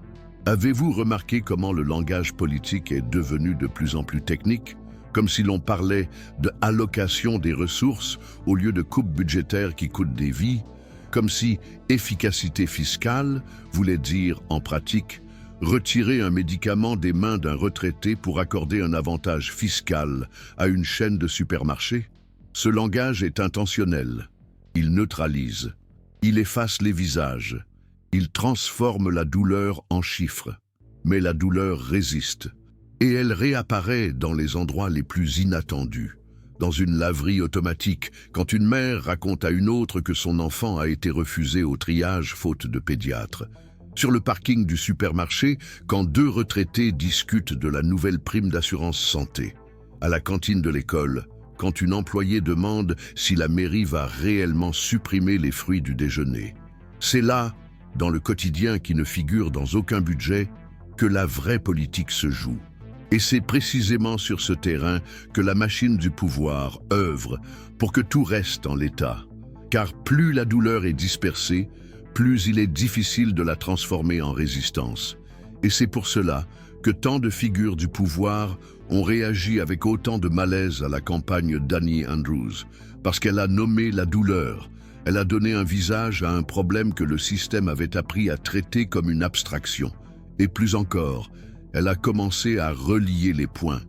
Avez-vous remarqué comment le langage politique est devenu de plus en plus technique? Comme si l'on parlait de allocation des ressources au lieu de coupes budgétaires qui coûtent des vies, comme si efficacité fiscale voulait dire, en pratique, retirer un médicament des mains d'un retraité pour accorder un avantage fiscal à une chaîne de supermarchés. Ce langage est intentionnel. Il neutralise. Il efface les visages. Il transforme la douleur en chiffres. Mais la douleur résiste. Et elle réapparaît dans les endroits les plus inattendus. Dans une laverie automatique, quand une mère raconte à une autre que son enfant a été refusé au triage faute de pédiatre. Sur le parking du supermarché, quand 2 retraités discutent de la nouvelle prime d'assurance santé. À la cantine de l'école, quand une employée demande si la mairie va réellement supprimer les fruits du déjeuner. C'est là, dans le quotidien qui ne figure dans aucun budget, que la vraie politique se joue. Et c'est précisément sur ce terrain que la machine du pouvoir œuvre pour que tout reste en l'état. Car plus la douleur est dispersée, plus il est difficile de la transformer en résistance. Et c'est pour cela que tant de figures du pouvoir ont réagi avec autant de malaise à la campagne d'Annie Andrews, parce qu'elle a nommé la douleur. Elle a donné un visage à un problème que le système avait appris à traiter comme une abstraction. Et plus encore, elle a commencé à relier les points,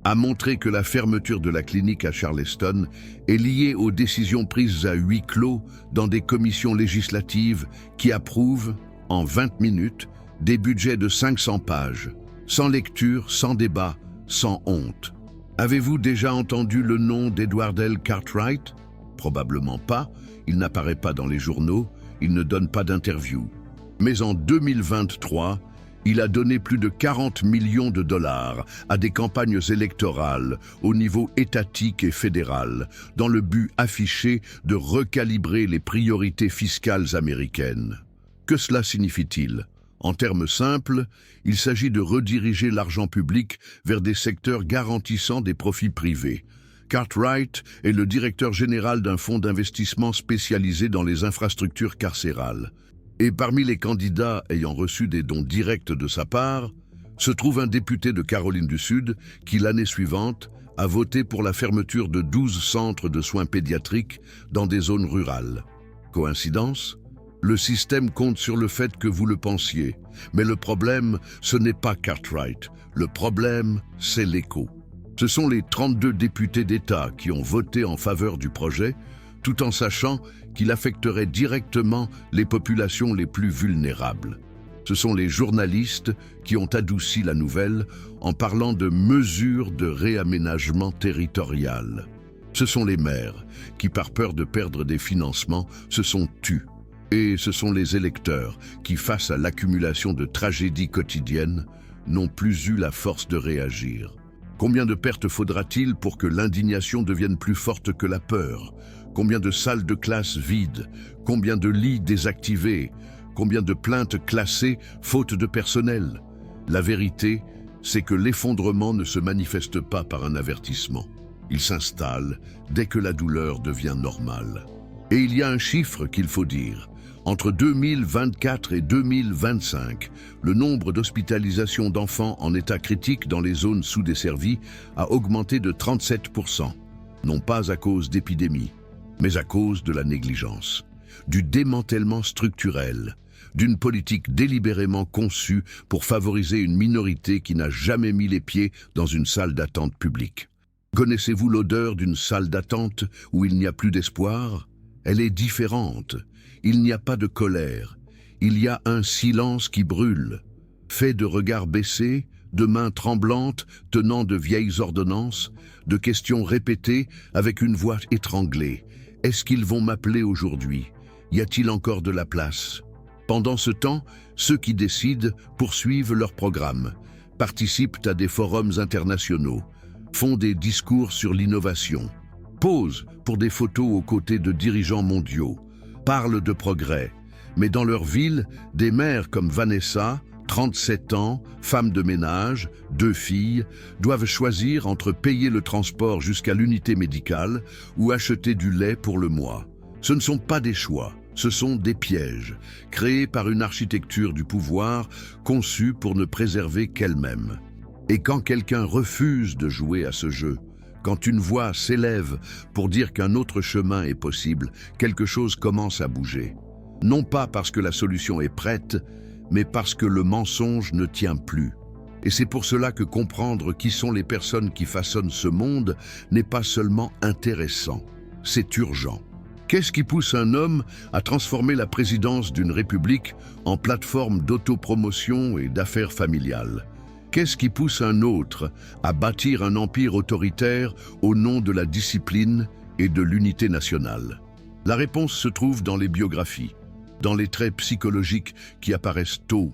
à montrer que la fermeture de la clinique à Charleston est liée aux décisions prises à huis clos dans des commissions législatives qui approuvent, en 20 minutes, des budgets de 500 pages, sans lecture, sans débat, sans honte. Avez-vous déjà entendu le nom d'Edward L. Cartwright? Probablement pas, il n'apparaît pas dans les journaux, il ne donne pas d'interview. Mais en 2023, il a donné plus de 40 millions de dollars à des campagnes électorales au niveau étatique et fédéral, dans le but affiché de recalibrer les priorités fiscales américaines. Que cela signifie-t-il? En termes simples, il s'agit de rediriger l'argent public vers des secteurs garantissant des profits privés. Cartwright est le directeur général d'un fonds d'investissement spécialisé dans les infrastructures carcérales. Et parmi les candidats ayant reçu des dons directs de sa part, se trouve un député de Caroline du Sud qui, l'année suivante, a voté pour la fermeture de 12 centres de soins pédiatriques dans des zones rurales. Coïncidence ? Le système compte sur le fait que vous le pensiez. Mais le problème, ce n'est pas Cartwright. Le problème, c'est l'écho. Ce sont les 32 députés d'État qui ont voté en faveur du projet, tout en sachant qu'il affecterait directement les populations les plus vulnérables. Ce sont les journalistes qui ont adouci la nouvelle en parlant de mesures de réaménagement territorial. Ce sont les maires qui, par peur de perdre des financements, se sont tus. Et ce sont les électeurs qui, face à l'accumulation de tragédies quotidiennes, n'ont plus eu la force de réagir. Combien de pertes faudra-t-il pour que l'indignation devienne plus forte que la peur ? Combien de salles de classe vides? Combien de lits désactivés? Combien de plaintes classées faute de personnel? La vérité, c'est que l'effondrement ne se manifeste pas par un avertissement. Il s'installe dès que la douleur devient normale. Et il y a un chiffre qu'il faut dire. Entre 2024 et 2025, le nombre d'hospitalisations d'enfants en état critique dans les zones sous-desservies a augmenté de 37%. Non pas à cause d'épidémies, mais à cause de la négligence, du démantèlement structurel, d'une politique délibérément conçue pour favoriser une minorité qui n'a jamais mis les pieds dans une salle d'attente publique. Connaissez-vous l'odeur d'une salle d'attente où il n'y a plus d'espoir? Elle est différente. Il n'y a pas de colère. Il y a un silence qui brûle, fait de regards baissés, de mains tremblantes tenant de vieilles ordonnances, de questions répétées avec une voix étranglée. Est-ce qu'ils vont m'appeler aujourd'hui? Y a-t-il encore de la place? Pendant ce temps, ceux qui décident poursuivent leur programme, participent à des forums internationaux, font des discours sur l'innovation, posent pour des photos aux côtés de dirigeants mondiaux, parlent de progrès. Mais dans leur ville, des mères comme Vanessa, 37 ans, femme de ménage, 2 filles, doivent choisir entre payer le transport jusqu'à l'unité médicale ou acheter du lait pour le mois. Ce ne sont pas des choix, ce sont des pièges, créés par une architecture du pouvoir conçue pour ne préserver qu'elle-même. Et quand quelqu'un refuse de jouer à ce jeu, quand une voix s'élève pour dire qu'un autre chemin est possible, quelque chose commence à bouger. Non pas parce que la solution est prête, mais parce que le mensonge ne tient plus. Et c'est pour cela que comprendre qui sont les personnes qui façonnent ce monde n'est pas seulement intéressant, c'est urgent. Qu'est-ce qui pousse un homme à transformer la présidence d'une république en plateforme d'autopromotion et d'affaires familiales? Qu'est-ce qui pousse un autre à bâtir un empire autoritaire au nom de la discipline et de l'unité nationale? La réponse se trouve dans les biographies, dans les traits psychologiques qui apparaissent tôt,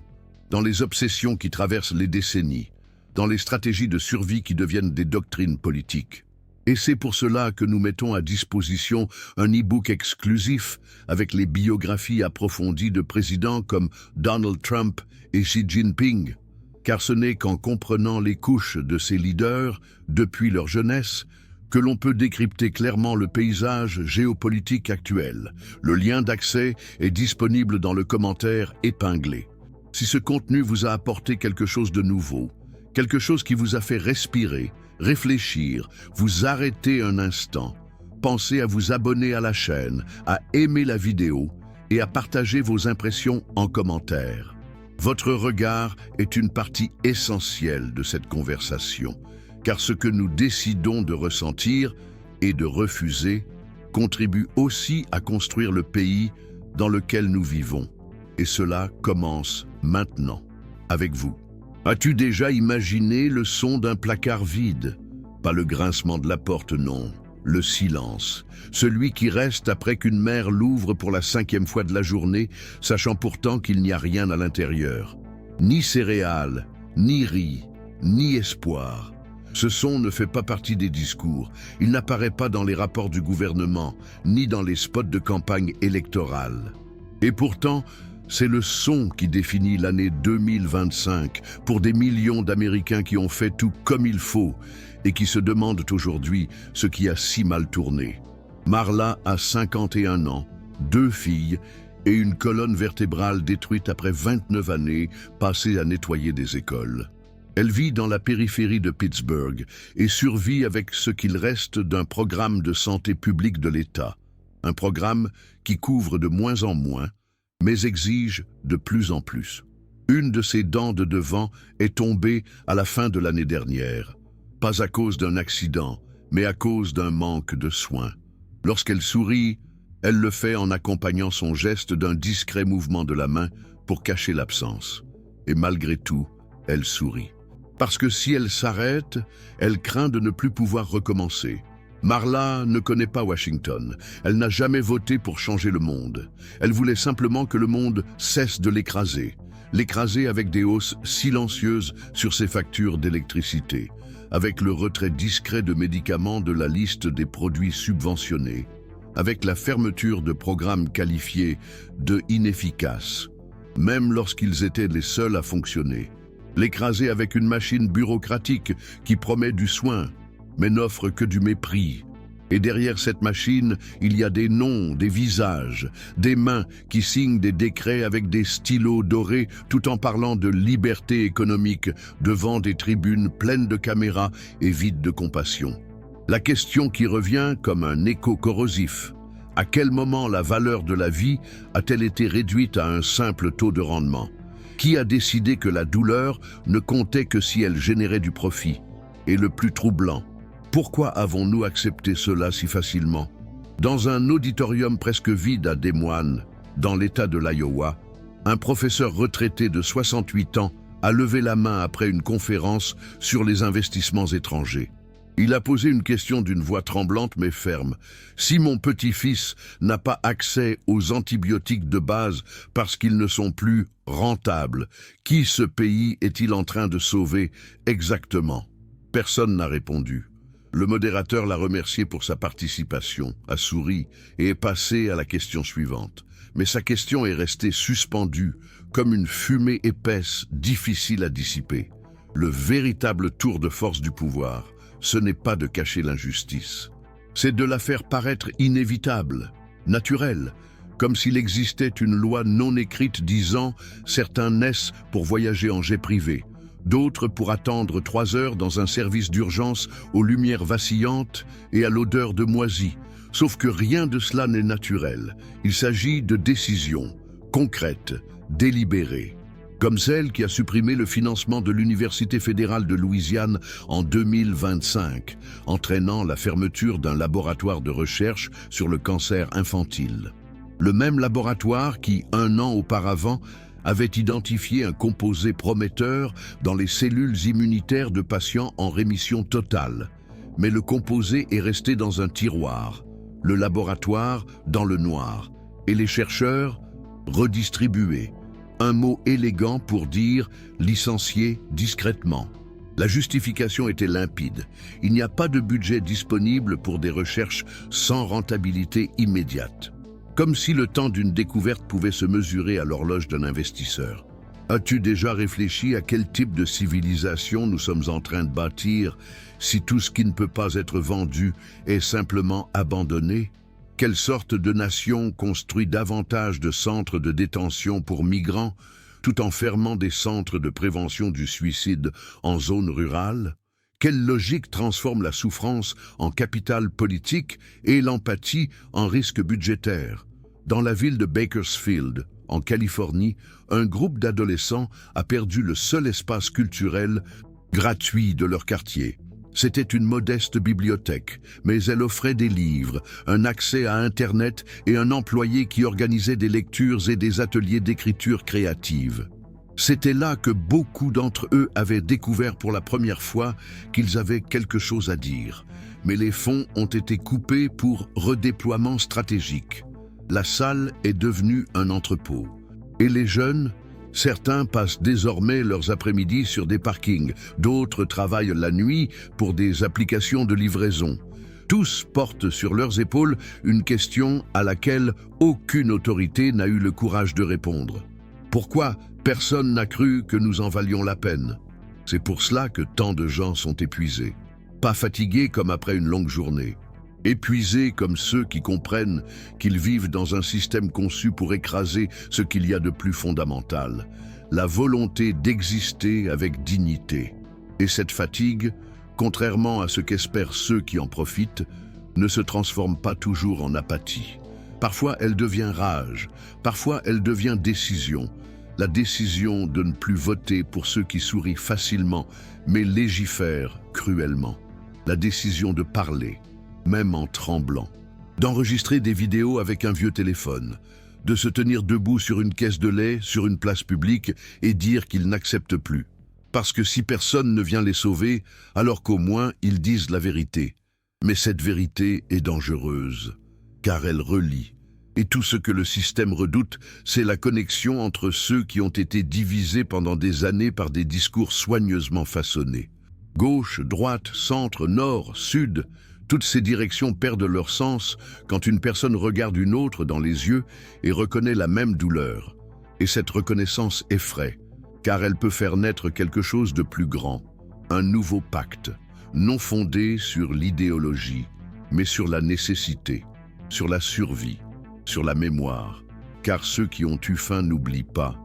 dans les obsessions qui traversent les décennies, dans les stratégies de survie qui deviennent des doctrines politiques. Et c'est pour cela que nous mettons à disposition un e-book exclusif avec les biographies approfondies de présidents comme Donald Trump et Xi Jinping. Car ce n'est qu'en comprenant les couches de ces leaders, depuis leur jeunesse, que l'on peut décrypter clairement le paysage géopolitique actuel. Le lien d'accès est disponible dans le commentaire épinglé. Si ce contenu vous a apporté quelque chose de nouveau, quelque chose qui vous a fait respirer, réfléchir, vous arrêter un instant, pensez à vous abonner à la chaîne, à aimer la vidéo et à partager vos impressions en commentaire. Votre regard est une partie essentielle de cette conversation, car ce que nous décidons de ressentir et de refuser contribue aussi à construire le pays dans lequel nous vivons. Et cela commence maintenant, avec vous. As-tu déjà imaginé le son d'un placard vide? Pas le grincement de la porte, non. Le silence, celui qui reste après qu'une mère l'ouvre pour la 5e fois de la journée, sachant pourtant qu'il n'y a rien à l'intérieur. Ni céréales, ni riz, ni espoir. Ce son ne fait pas partie des discours, il n'apparaît pas dans les rapports du gouvernement, ni dans les spots de campagne électorale. Et pourtant, C'est le son qui définit l'année 2025 pour des millions d'Américains qui ont fait tout comme il faut et qui se demandent aujourd'hui ce qui a si mal tourné. Marla a 51 ans, 2 filles et une colonne vertébrale détruite après 29 années passées à nettoyer des écoles. Elle vit dans la périphérie de Pittsburgh et survit avec ce qu'il reste d'un programme de santé publique de l'État. Un programme qui couvre de moins en moins, mais exige de plus en plus. Une de ses dents de devant est tombée à la fin de l'année dernière. Pas à cause d'un accident, mais à cause d'un manque de soins. Lorsqu'elle sourit, elle le fait en accompagnant son geste d'un discret mouvement de la main pour cacher l'absence. Et malgré tout, elle sourit. Parce que si elle s'arrête, elle craint de ne plus pouvoir recommencer. Marla ne connaît pas Washington. Elle n'a jamais voté pour changer le monde. Elle voulait simplement que le monde cesse de l'écraser. L'écraser avec des hausses silencieuses sur ses factures d'électricité, avec le retrait discret de médicaments de la liste des produits subventionnés, avec la fermeture de programmes qualifiés de inefficaces, même lorsqu'ils étaient les seuls à fonctionner. L'écraser avec une machine bureaucratique qui promet du soin, mais n'offre que du mépris. Et derrière cette machine, il y a des noms, des visages, des mains qui signent des décrets avec des stylos dorés tout en parlant de liberté économique devant des tribunes pleines de caméras et vides de compassion. La question qui revient comme un écho corrosif: à quel moment la valeur de la vie a-t-elle été réduite à un simple taux de rendement? Qui a décidé que la douleur ne comptait que si elle générait du profit? Et le plus troublant, pourquoi avons-nous accepté cela si facilement? Dans un auditorium presque vide à Des Moines, dans l'État de l'Iowa, un professeur retraité de 68 ans a levé la main après une conférence sur les investissements étrangers. Il a posé une question d'une voix tremblante mais ferme. Si mon petit-fils n'a pas accès aux antibiotiques de base parce qu'ils ne sont plus rentables, qui ce pays est-il en train de sauver exactement? Personne n'a répondu. Le modérateur l'a remercié pour sa participation, a souri et est passé à la question suivante. Mais sa question est restée suspendue, comme une fumée épaisse, difficile à dissiper. Le véritable tour de force du pouvoir, ce n'est pas de cacher l'injustice. C'est de la faire paraître inévitable, naturelle, comme s'il existait une loi non écrite disant « certains naissent pour voyager en jet privé ». D'autres pour attendre 3 heures dans un service d'urgence aux lumières vacillantes et à l'odeur de moisi. Sauf que rien de cela n'est naturel. Il s'agit de décisions concrètes, délibérées. Comme celle qui a supprimé le financement de l'Université fédérale de Louisiane en 2025, entraînant la fermeture d'un laboratoire de recherche sur le cancer infantile. Le même laboratoire qui, 1 an auparavant, avait identifié un composé prometteur dans les cellules immunitaires de patients en rémission totale. Mais le composé est resté dans un tiroir, le laboratoire dans le noir, et les chercheurs redistribués. Un mot élégant pour dire licencié discrètement. La justification était limpide. Il n'y a pas de budget disponible pour des recherches sans rentabilité immédiate. Comme si le temps d'une découverte pouvait se mesurer à l'horloge d'un investisseur. As-tu déjà réfléchi à quel type de civilisation nous sommes en train de bâtir si tout ce qui ne peut pas être vendu est simplement abandonné? Quelle sorte de nation construit davantage de centres de détention pour migrants tout en fermant des centres de prévention du suicide en zone rurale? Quelle logique transforme la souffrance en capital politique et l'empathie en risque budgétaire? Dans la ville de Bakersfield, en Californie, un groupe d'adolescents a perdu le seul espace culturel gratuit de leur quartier. C'était une modeste bibliothèque, mais elle offrait des livres, un accès à Internet et un employé qui organisait des lectures et des ateliers d'écriture créative. C'était là que beaucoup d'entre eux avaient découvert pour la première fois qu'ils avaient quelque chose à dire. Mais les fonds ont été coupés pour redéploiement stratégique. La salle est devenue un entrepôt. Et les jeunes, certains passent désormais leurs après-midi sur des parkings, d'autres travaillent la nuit pour des applications de livraison. Tous portent sur leurs épaules une question à laquelle aucune autorité n'a eu le courage de répondre. Pourquoi personne n'a cru que nous en valions la peine? C'est pour cela que tant de gens sont épuisés. Pas fatigués comme après une longue journée. Épuisés comme ceux qui comprennent qu'ils vivent dans un système conçu pour écraser ce qu'il y a de plus fondamental, la volonté d'exister avec dignité. Et cette fatigue, contrairement à ce qu'espèrent ceux qui en profitent, ne se transforme pas toujours en apathie. Parfois elle devient rage, parfois elle devient décision. La décision de ne plus voter pour ceux qui sourient facilement, mais légifèrent cruellement. La décision de parler, même en tremblant. D'enregistrer des vidéos avec un vieux téléphone. De se tenir debout sur une caisse de lait, sur une place publique, et dire qu'ils n'acceptent plus. Parce que si personne ne vient les sauver, alors qu'au moins ils disent la vérité. Mais cette vérité est dangereuse, car elle relie. Et tout ce que le système redoute, c'est la connexion entre ceux qui ont été divisés pendant des années par des discours soigneusement façonnés. Gauche, droite, centre, nord, sud, toutes ces directions perdent leur sens quand une personne regarde une autre dans les yeux et reconnaît la même douleur. Et cette reconnaissance effraie, car elle peut faire naître quelque chose de plus grand, un nouveau pacte, non fondé sur l'idéologie, mais sur la nécessité, sur la survie, sur la mémoire, car ceux qui ont eu faim n'oublient pas,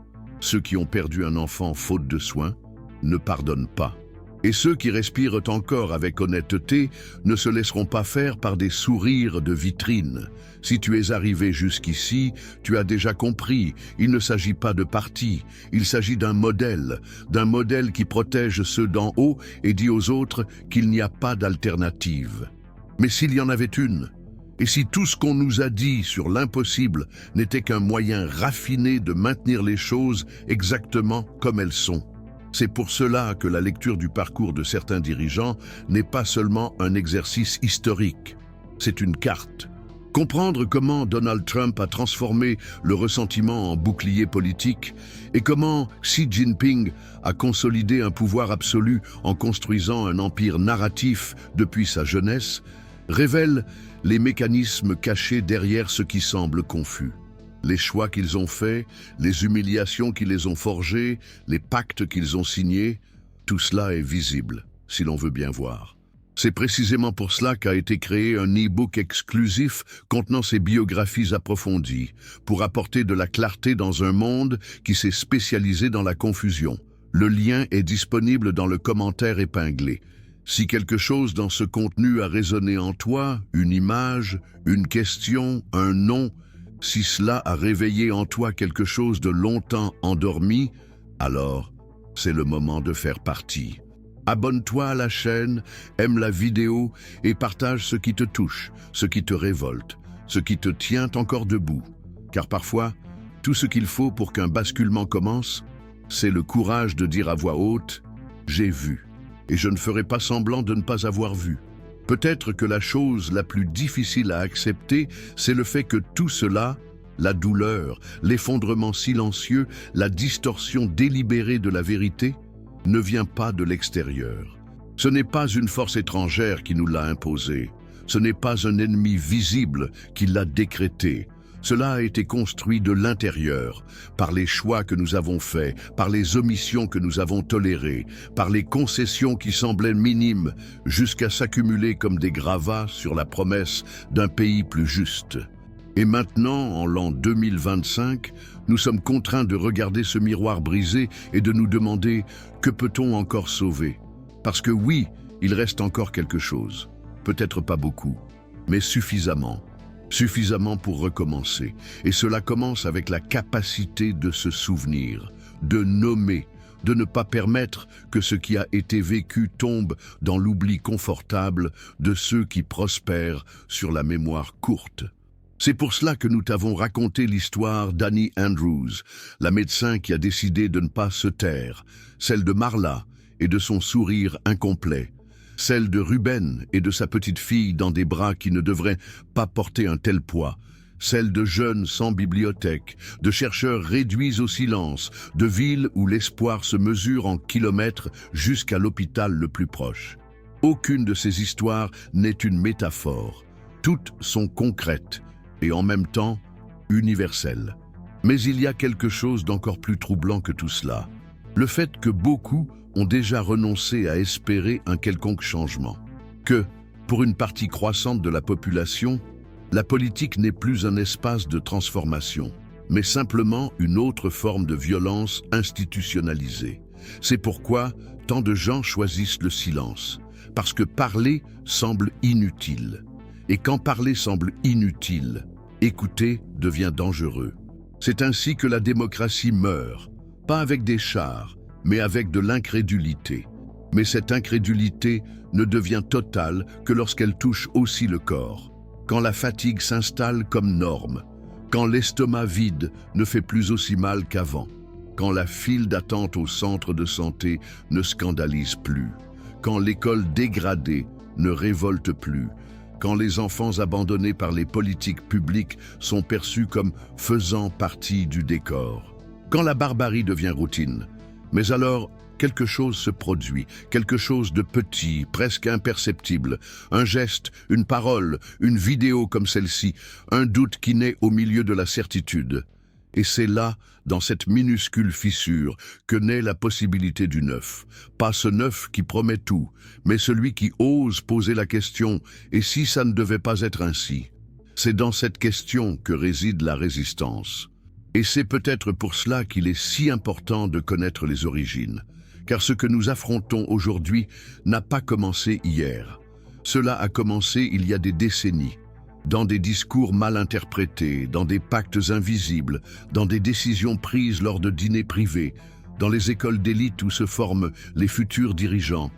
ceux qui ont perdu un enfant faute de soins ne pardonnent pas, et ceux qui respirent encore avec honnêteté ne se laisseront pas faire par des sourires de vitrine. Si tu es arrivé jusqu'ici, tu as déjà compris, il ne s'agit pas de parti, il s'agit d'un modèle qui protège ceux d'en haut et dit aux autres qu'il n'y a pas d'alternative. Mais s'il y en avait une, et si tout ce qu'on nous a dit sur l'impossible n'était qu'un moyen raffiné de maintenir les choses exactement comme elles sont? C'est pour cela que la lecture du parcours de certains dirigeants n'est pas seulement un exercice historique, c'est une carte. Comprendre comment Donald Trump a transformé le ressentiment en bouclier politique et comment Xi Jinping a consolidé un pouvoir absolu en construisant un empire narratif depuis sa jeunesse, révèle les mécanismes cachés derrière ce qui semble confus. Les choix qu'ils ont faits, les humiliations qui les ont forgés, les pactes qu'ils ont signés, tout cela est visible, si l'on veut bien voir. C'est précisément pour cela qu'a été créé un e-book exclusif contenant ces biographies approfondies, pour apporter de la clarté dans un monde qui s'est spécialisé dans la confusion. Le lien est disponible dans le commentaire épinglé. Si quelque chose dans ce contenu a résonné en toi, une image, une question, un nom, si cela a réveillé en toi quelque chose de longtemps endormi, alors c'est le moment de faire partie. Abonne-toi à la chaîne, aime la vidéo et partage ce qui te touche, ce qui te révolte, ce qui te tient encore debout. Car parfois, tout ce qu'il faut pour qu'un basculement commence, c'est le courage de dire à voix haute « J'ai vu ». Et je ne ferai pas semblant de ne pas avoir vu. Peut-être que la chose la plus difficile à accepter, c'est le fait que tout cela, la douleur, l'effondrement silencieux, la distorsion délibérée de la vérité, ne vient pas de l'extérieur. Ce n'est pas une force étrangère qui nous l'a imposé. Ce n'est pas un ennemi visible qui l'a décrété. Cela a été construit de l'intérieur, par les choix que nous avons faits, par les omissions que nous avons tolérées, par les concessions qui semblaient minimes, jusqu'à s'accumuler comme des gravats sur la promesse d'un pays plus juste. Et maintenant, en l'an 2025, nous sommes contraints de regarder ce miroir brisé et de nous demander « Que peut-on encore sauver ?» Parce que oui, il reste encore quelque chose. Peut-être pas beaucoup, mais suffisamment. Suffisamment pour recommencer. Et cela commence avec la capacité de se souvenir, de nommer, de ne pas permettre que ce qui a été vécu tombe dans l'oubli confortable de ceux qui prospèrent sur la mémoire courte. C'est pour cela que nous t'avons raconté l'histoire d'Annie Andrews, la médecin qui a décidé de ne pas se taire, celle de Marla et de son sourire incomplet, celle de Ruben et de sa petite fille dans des bras qui ne devraient pas porter un tel poids, celle de jeunes sans bibliothèque, de chercheurs réduits au silence, de villes où l'espoir se mesure en kilomètres jusqu'à l'hôpital le plus proche. Aucune de ces histoires n'est une métaphore. Toutes sont concrètes et en même temps universelles. Mais il y a quelque chose d'encore plus troublant que tout cela. Le fait que beaucoup ont déjà renoncé à espérer un quelconque changement. Que, pour une partie croissante de la population, la politique n'est plus un espace de transformation, mais simplement une autre forme de violence institutionnalisée. C'est pourquoi tant de gens choisissent le silence, parce que parler semble inutile. Et quand parler semble inutile, écouter devient dangereux. C'est ainsi que la démocratie meurt, pas avec des chars, mais avec de l'incrédulité. Mais cette incrédulité ne devient totale que lorsqu'elle touche aussi le corps, quand la fatigue s'installe comme norme, quand l'estomac vide ne fait plus aussi mal qu'avant, quand la file d'attente au centre de santé ne scandalise plus, quand l'école dégradée ne révolte plus, quand les enfants abandonnés par les politiques publiques sont perçus comme faisant partie du décor, quand la barbarie devient routine. Mais alors, quelque chose se produit, quelque chose de petit, presque imperceptible, un geste, une parole, une vidéo comme celle-ci, un doute qui naît au milieu de la certitude. Et c'est là, dans cette minuscule fissure, que naît la possibilité du neuf. Pas ce neuf qui promet tout, mais celui qui ose poser la question « et si ça ne devait pas être ainsi ?» C'est dans cette question que réside la résistance. Et c'est peut-être pour cela qu'il est si important de connaître les origines. Car ce que nous affrontons aujourd'hui n'a pas commencé hier. Cela a commencé il y a des décennies. Dans des discours mal interprétés, dans des pactes invisibles, dans des décisions prises lors de dîners privés, dans les écoles d'élite où se forment les futurs dirigeants,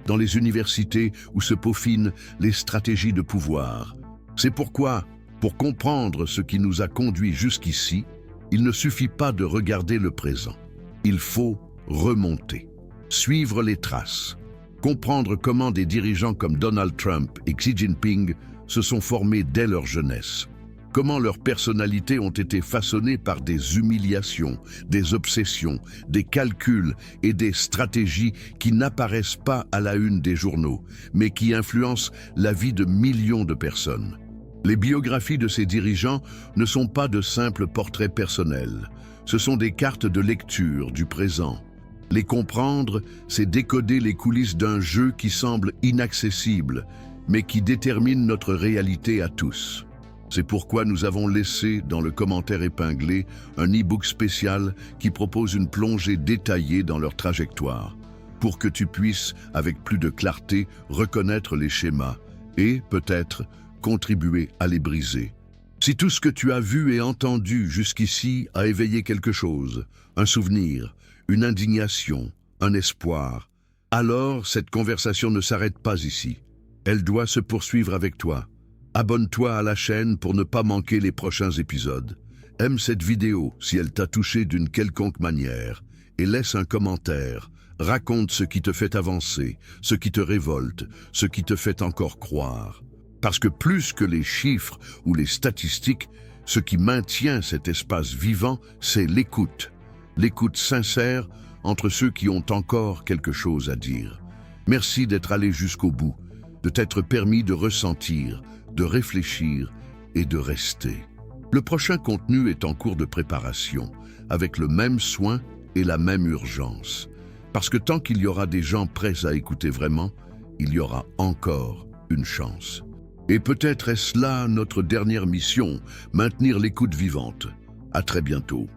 dans les universités où se peaufinent les stratégies de pouvoir. C'est pourquoi, pour comprendre ce qui nous a conduits jusqu'ici, il ne suffit pas de regarder le présent. Il faut remonter, suivre les traces, comprendre comment des dirigeants comme Donald Trump et Xi Jinping se sont formés dès leur jeunesse, comment leurs personnalités ont été façonnées par des humiliations, des obsessions, des calculs et des stratégies qui n'apparaissent pas à la une des journaux, mais qui influencent la vie de millions de personnes. Les biographies de ces dirigeants ne sont pas de simples portraits personnels, ce sont des cartes de lecture du présent. Les comprendre, c'est décoder les coulisses d'un jeu qui semble inaccessible, mais qui détermine notre réalité à tous. C'est pourquoi nous avons laissé dans le commentaire épinglé un e-book spécial qui propose une plongée détaillée dans leur trajectoire, pour que tu puisses, avec plus de clarté, reconnaître les schémas et, peut-être, contribuer à les briser. Si tout ce que tu as vu et entendu jusqu'ici a éveillé quelque chose, un souvenir, une indignation, un espoir, alors cette conversation ne s'arrête pas ici. Elle doit se poursuivre avec toi. Abonne-toi à la chaîne pour ne pas manquer les prochains épisodes. Aime cette vidéo si elle t'a touché d'une quelconque manière et laisse un commentaire. Raconte ce qui te fait avancer, ce qui te révolte, ce qui te fait encore croire. Parce que plus que les chiffres ou les statistiques, ce qui maintient cet espace vivant, c'est l'écoute. L'écoute sincère entre ceux qui ont encore quelque chose à dire. Merci d'être allé jusqu'au bout, de t'être permis de ressentir, de réfléchir et de rester. Le prochain contenu est en cours de préparation, avec le même soin et la même urgence. Parce que tant qu'il y aura des gens prêts à écouter vraiment, il y aura encore une chance. Et peut-être est-ce là notre dernière mission, maintenir l'écoute vivante. À très bientôt.